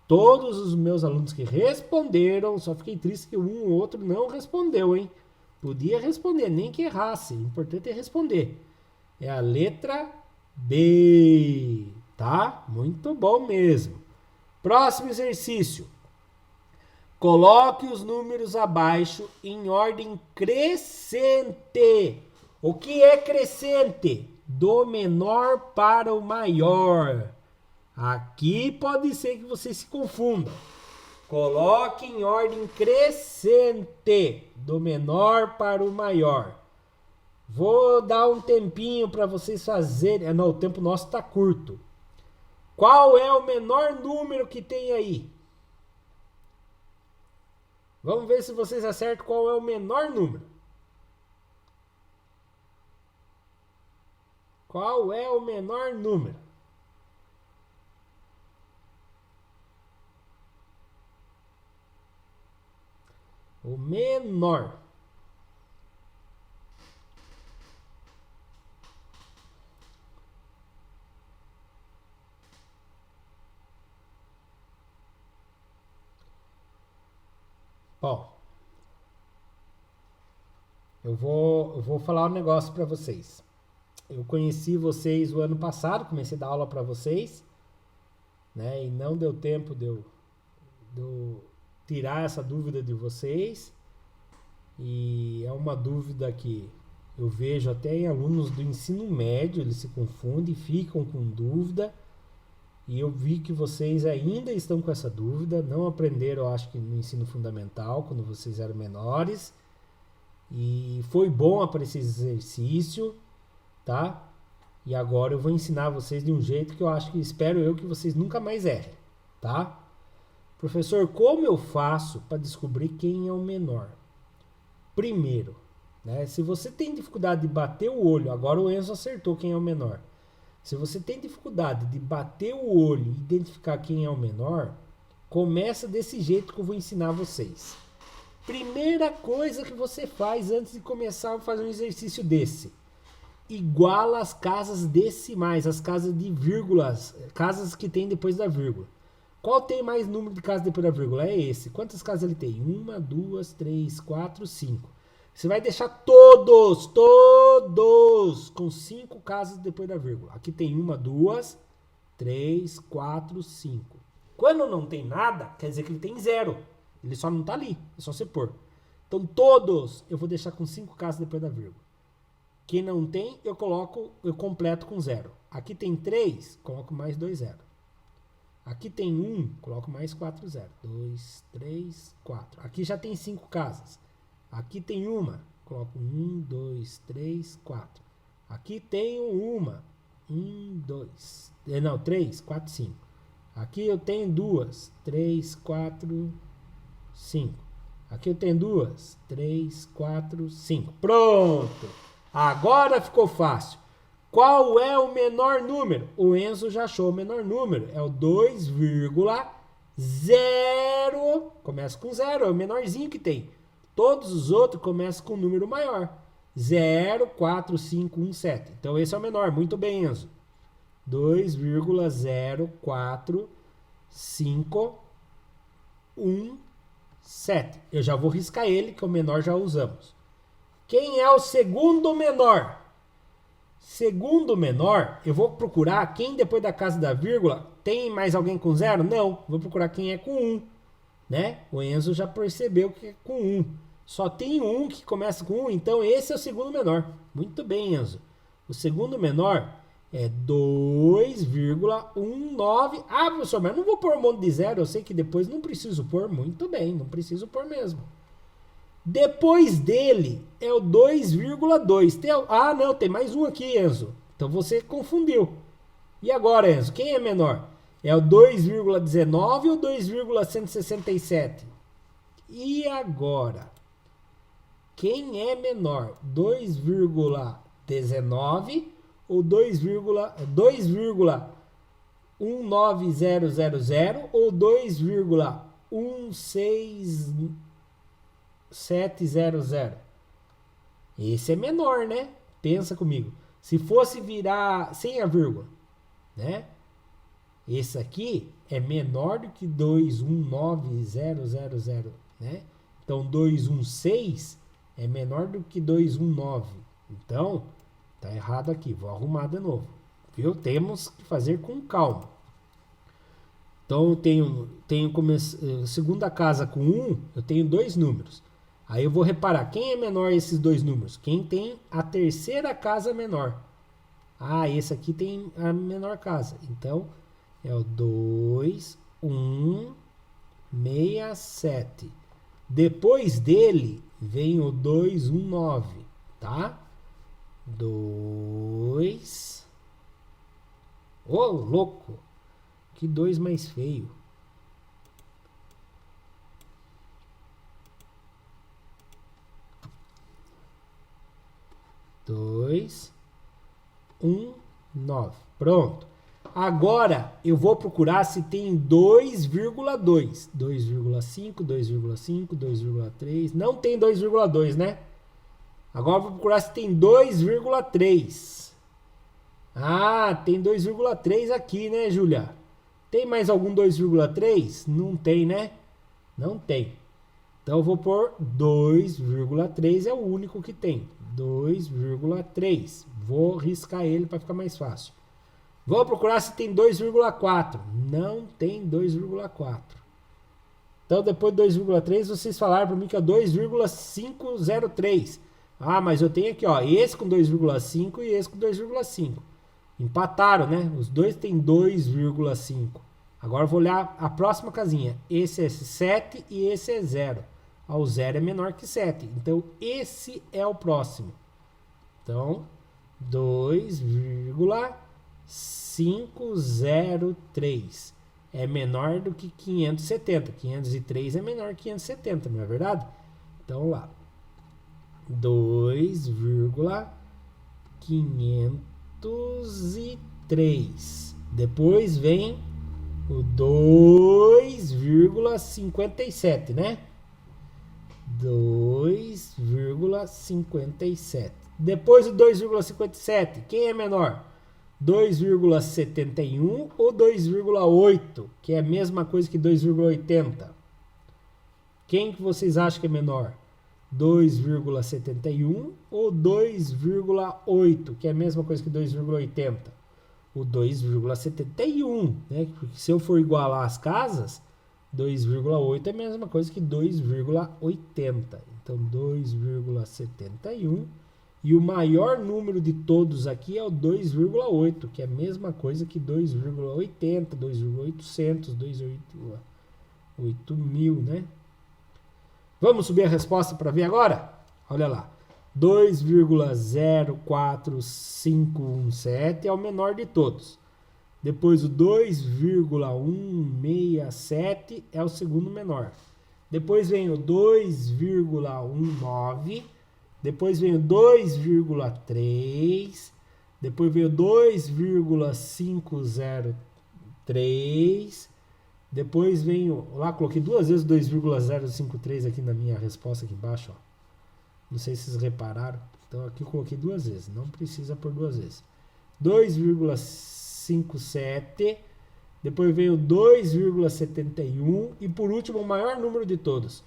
Todos os meus alunos que responderam, só fiquei triste que um ou outro não respondeu, hein? Podia responder, nem que errasse. O importante é responder. É a letra B, tá? Muito bom mesmo. Próximo exercício. Coloque os números abaixo em ordem crescente. O que é crescente? Do menor para o maior. Aqui pode ser que você se confunda. Coloque em ordem crescente, do menor para o maior. Vou dar um tempinho para vocês fazerem. Não, o tempo nosso está curto. Qual é o menor número que tem aí? Vamos ver se vocês acertam qual é o menor número. Qual é o menor número? O menor. Bom, eu vou falar um negócio para vocês. Eu conheci vocês o ano passado, comecei a dar aula para vocês, né? E não deu tempo de eu tirar essa dúvida de vocês. E é uma dúvida que eu vejo até em alunos do ensino médio, eles se confundem, ficam com dúvida. E eu vi que vocês ainda estão com essa dúvida, não aprenderam, acho que no ensino fundamental, quando vocês eram menores. E foi bom aparecer esse exercício, tá? E agora eu vou ensinar vocês de um jeito que eu acho que, espero eu, que vocês nunca mais errem, tá? Professor, como eu faço para descobrir quem é o menor? Primeiro, né? Se você tem dificuldade de bater o olho, agora o Enzo acertou quem é o menor. Se você tem dificuldade de bater o olho e identificar quem é o menor, começa desse jeito que eu vou ensinar vocês. Primeira coisa que você faz antes de começar a fazer um exercício desse: iguala as casas decimais, as casas de vírgulas, casas que tem depois da vírgula. Qual tem mais número de casas depois da vírgula? É esse. Quantas casas ele tem? 1, 2, 3, 4, 5. Você vai deixar todos com 5 casas depois da vírgula. Aqui tem 1, 2, 3, 4, 5. Quando não tem nada, quer dizer que ele tem 0. Ele só não está ali, é só você pôr. Então todos eu vou deixar com 5 casas depois da vírgula. Quem não tem, eu completo com 0. Aqui tem 3, coloco mais 2 0. Aqui tem 1, coloco mais 4 0. 2, 3, 4. Aqui já tem 5 casas. Aqui tem uma, coloco 1, 2, 3, 4. Aqui tenho uma, 1, 2, não, 3, 4, 5. Aqui eu tenho 2, 3, 4, 5. Aqui eu tenho 2, 3, 4, 5. Pronto! Agora ficou fácil. Qual é o menor número? O Enzo já achou o menor número. É o 2,0. Começa com 0, é o menorzinho que tem. Todos os outros começam com um número maior. 0, 4, 5, 1, 7. Então esse é o menor. Muito bem, Enzo. 2,04517. Eu já vou riscar ele, que o menor já usamos. Quem é o segundo menor? Segundo menor, eu vou procurar quem depois da casa da vírgula tem mais alguém com 0? Não, vou procurar quem é com 1, né? O Enzo já percebeu que é com 1. Só tem um que começa com 1, então esse é o segundo menor. Muito bem, Enzo. O segundo menor é 2,19. Ah, professor, mas não vou pôr um monte de 0, eu sei que depois não preciso pôr. Muito bem, não preciso pôr mesmo. Depois dele é o 2,2. Ah, não, tem mais um aqui, Enzo. Então você confundiu. E agora, Enzo, quem é menor? É o 2,19 ou 2,167? E agora? Quem é menor? 2,19 ou 2,19000 ou 2,16700? Esse é menor, né? Pensa comigo. Se fosse virar sem a vírgula, né? Esse aqui é menor do que 2,19000, né? Então 216 é menor do que 219. Então, tá errado aqui. Vou arrumar de novo. Viu? Temos que fazer com calma. Então, eu tenho segunda casa com 1, eu tenho 2 números. Aí eu vou reparar, quem é menor esses 2 números? Quem tem a terceira casa menor. Ah, esse aqui tem a menor casa. Então, é o 2,167. Depois dele, vem o 219, tá? 2... Ô, louco! Que 2 mais feio. Dois, 9. Pronto. Agora eu vou procurar se tem 2,2. 2,5, 2,5, 2,3. Não tem 2,2, né? Agora eu vou procurar se tem 2,3. Ah, tem 2,3 aqui, né, Júlia? Tem mais algum 2,3? Não tem, né? Não tem. Então eu vou pôr 2,3, é o único que tem. 2,3. Vou riscar ele para ficar mais fácil. Vou procurar se tem 2,4. Não tem 2,4. Então depois de 2,3 vocês falaram para mim que é 2,503. Ah, mas eu tenho aqui, ó, esse com 2,5 e esse com 2,5. Empataram, né? Os dois têm 2,5. Agora eu vou olhar a próxima casinha. Esse é 7 e esse é 0. Ah, o 0 é menor que 7. Então, esse é o próximo. Então, 2,503 é menor do que 570. 503 é menor que 570, não é verdade? Então, lá. 2,503. Depois vem o 2,57, né? 2,57. Depois do 2,57, quem é menor? 2,71 ou 2,8, que é a mesma coisa que 2,80? Quem que vocês acham que é menor? 2,71 ou 2,8, que é a mesma coisa que 2,80? O 2,71, né? Porque se eu for igualar as casas, 2,8 é a mesma coisa que 2,80. Então, 2,71. E o maior número de todos aqui é o 2,8, que é a mesma coisa que 2,80, 2,800, 2,8 mil, né? Vamos subir a resposta para ver agora? Olha lá. 2,04517 é o menor de todos. Depois o 2,167 é o segundo menor. Depois vem o 2,19. Depois vem o 2,3. Depois vem o 2,503. Depois vem o... Lá, coloquei duas vezes 2,053 aqui na minha resposta aqui embaixo, ó. Não sei se vocês repararam. Então aqui eu coloquei duas vezes. Não precisa por duas vezes. 2,57. Depois vem o 2,71. E por último, o maior número de todos.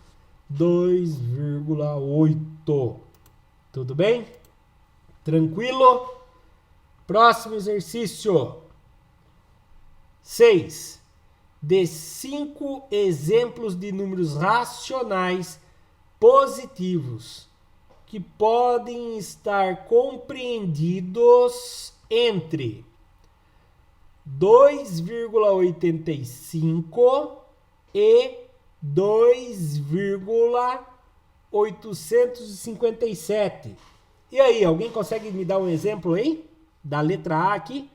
2,8. Tudo bem? Tranquilo? Próximo exercício. 6. Dê 5 exemplos de números racionais positivos que podem estar compreendidos entre 2,85 e 2,857. E aí, alguém consegue me dar um exemplo aí? Da letra A aqui?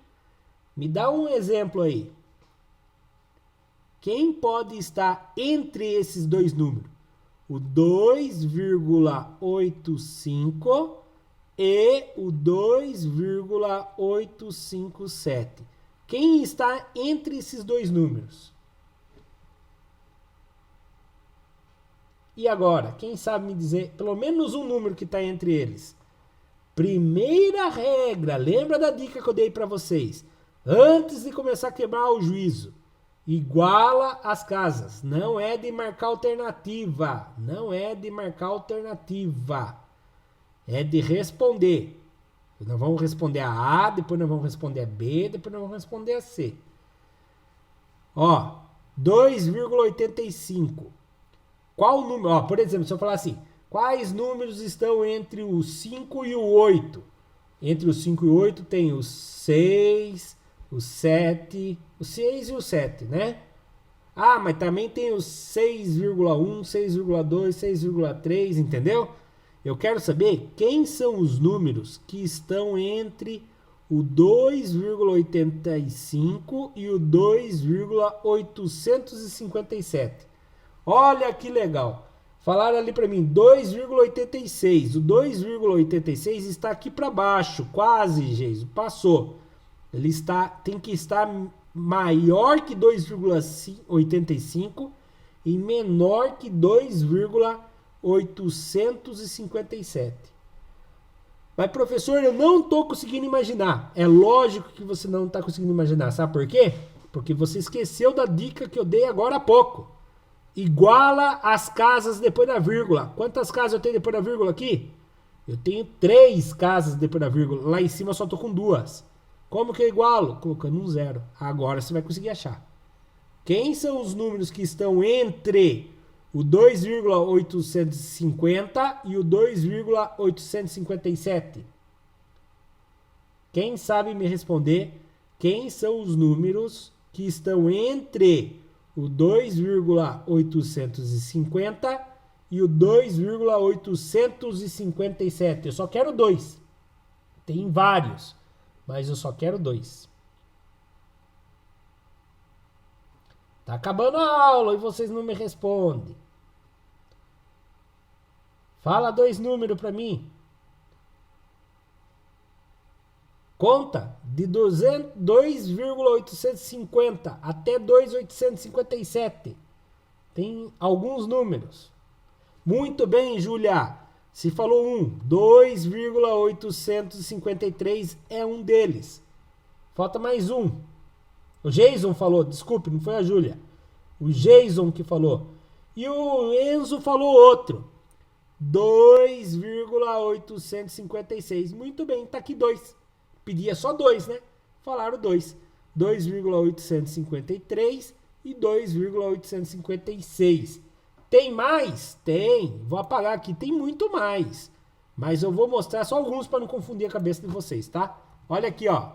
Me dá um exemplo aí. Quem pode estar entre esses dois números? O 2,85 e o 2,857. Quem está entre esses dois números? E agora, quem sabe me dizer pelo menos um número que está entre eles? Primeira regra, lembra da dica que eu dei para vocês? Antes de começar a quebrar o juízo, iguala as casas, não é de marcar alternativa, não é de marcar alternativa, é de responder. Nós vamos responder a A, depois nós vamos responder a B, depois nós vamos responder a C. Ó, 2,85. Qual número, ó, por exemplo, se eu falar assim, quais números estão entre o 5 e o 8? Entre o 5 e o 8 tem o 6, o 7, o 6 e o 7, né? Ah, mas também tem o 6,1, 6,2, 6,3, entendeu? Eu quero saber quem são os números que estão entre o 2,85 e o 2,857. Olha que legal. Falaram ali para mim 2,86. O 2,86 está aqui para baixo, quase, Jesus, passou. Ele tem que estar maior que 2,85 e menor que 2,857. Mas, professor, eu não estou conseguindo imaginar. É lógico que você não está conseguindo imaginar. Sabe por quê? Porque você esqueceu da dica que eu dei agora há pouco. Iguala as casas depois da vírgula. Quantas casas eu tenho depois da vírgula aqui? Eu tenho 3 casas depois da vírgula. Lá em cima eu só estou com 2. Como que eu igualo? Colocando um 0. Agora você vai conseguir achar. Quem são os números que estão entre o 2,850 e o 2,857? Quem sabe me responder quem são os números que estão entre o 2,850 e o 2,857? Eu só quero 2. Tem vários, mas eu só quero 2. Tá acabando a aula e vocês não me respondem. Fala 2 números para mim. Conta de 2,850 até 2,857. Tem alguns números. Muito bem, Júlia. Se falou 2,853 é um deles. Falta mais um. O Jason falou, desculpe, não foi a Júlia. O Jason que falou. E o Enzo falou outro. 2,856. Muito bem, tá aqui 2. Pedia só 2, né? Falaram 2. 2,853 e 2,856. Tem mais? Tem. Vou apagar aqui. Tem muito mais. Mas eu vou mostrar só alguns para não confundir a cabeça de vocês, tá? Olha aqui, ó.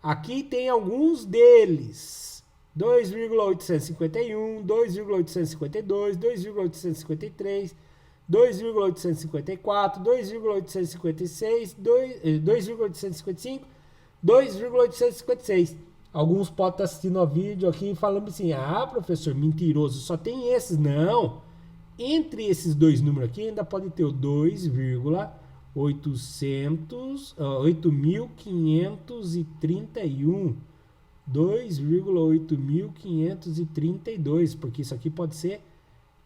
Aqui tem alguns deles. 2,851, 2,852, 2,853, 2,854, 2,856, 2,855, 2,856. Alguns podem estar assistindo ao vídeo aqui falando assim, ah, professor, mentiroso, só tem esses. Não. Entre esses dois números aqui ainda pode ter o 8.531, 2,8.532, porque isso aqui pode ser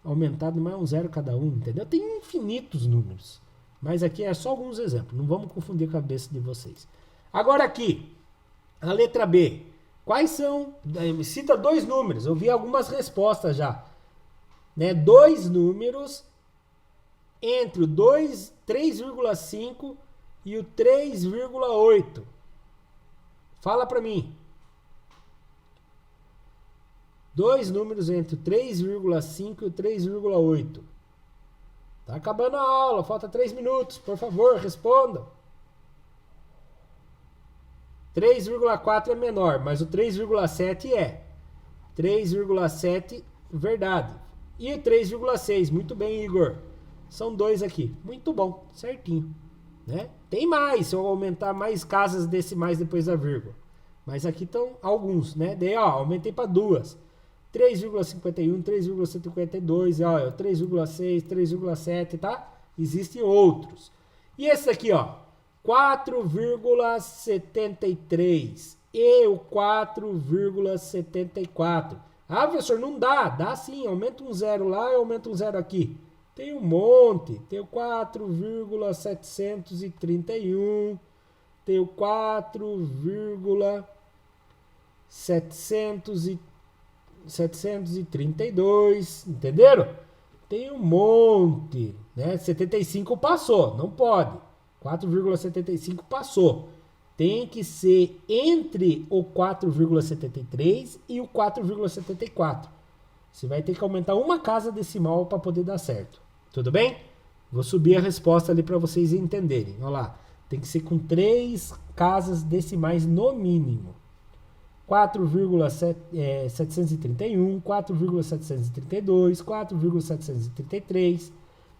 aumentado mais um zero cada um, entendeu? Tem infinitos números, mas aqui é só alguns exemplos, não vamos confundir a cabeça de vocês. Agora aqui, a letra B, quais são, me cita 2 números, eu vi algumas respostas já, né? 2 números entre o 3,5 e o 3,8. Fala para mim. 2 números entre o 3,5 e o 3,8. Tá acabando a aula, falta 3 minutos. Por favor, respondam. 3,4 é menor, mas o 3,7 é. 3,7, verdade. E o 3,6, muito bem, Igor. São 2 aqui. Muito bom, certinho. Né? Tem mais, se eu aumentar mais casas decimais depois da vírgula. Mas aqui estão alguns, né? Daí, ó, aumentei para 2. 3,51, 3,52, ó, 3,6, 3,7, tá? Existem outros. E esse aqui, ó, 4,73 e o 4,74. Ah, professor, não dá. Dá sim, aumenta um zero lá e aumenta um zero aqui. Tem um monte. Tem o 4,731. Tem o 4,732. Entenderam? Tem um monte. Né? 75 passou. Não pode. 4,75 passou. Tem que ser entre o 4,73 e o 4,74. Você vai ter que aumentar uma casa decimal para poder dar certo. Tudo bem? Vou subir a resposta ali para vocês entenderem. Olha lá. Tem que ser com 3 casas decimais no mínimo. 4,731, 4,732, 4,733.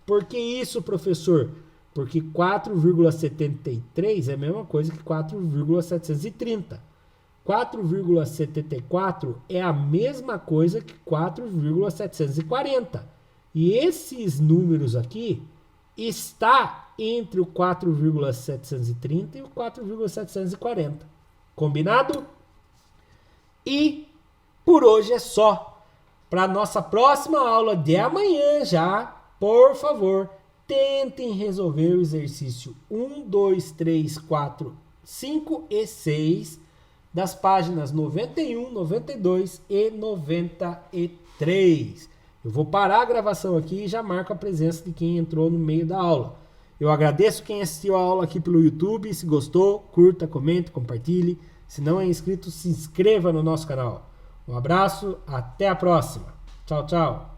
Por que isso, professor? Porque 4,73 é a mesma coisa que 4,730. 4,74 é a mesma coisa que 4,740. E esses números aqui está entre o 4,730 e o 4,740. Combinado? E por hoje é só. Para nossa próxima aula de amanhã já, por favor, tentem resolver o exercício 1, 2, 3, 4, 5 e 6 das páginas 91, 92 e 93. Eu vou parar a gravação aqui e já marco a presença de quem entrou no meio da aula. Eu agradeço quem assistiu a aula aqui pelo YouTube. Se gostou, curta, comente, compartilhe. Se não é inscrito, se inscreva no nosso canal. Um abraço, até a próxima. Tchau, tchau.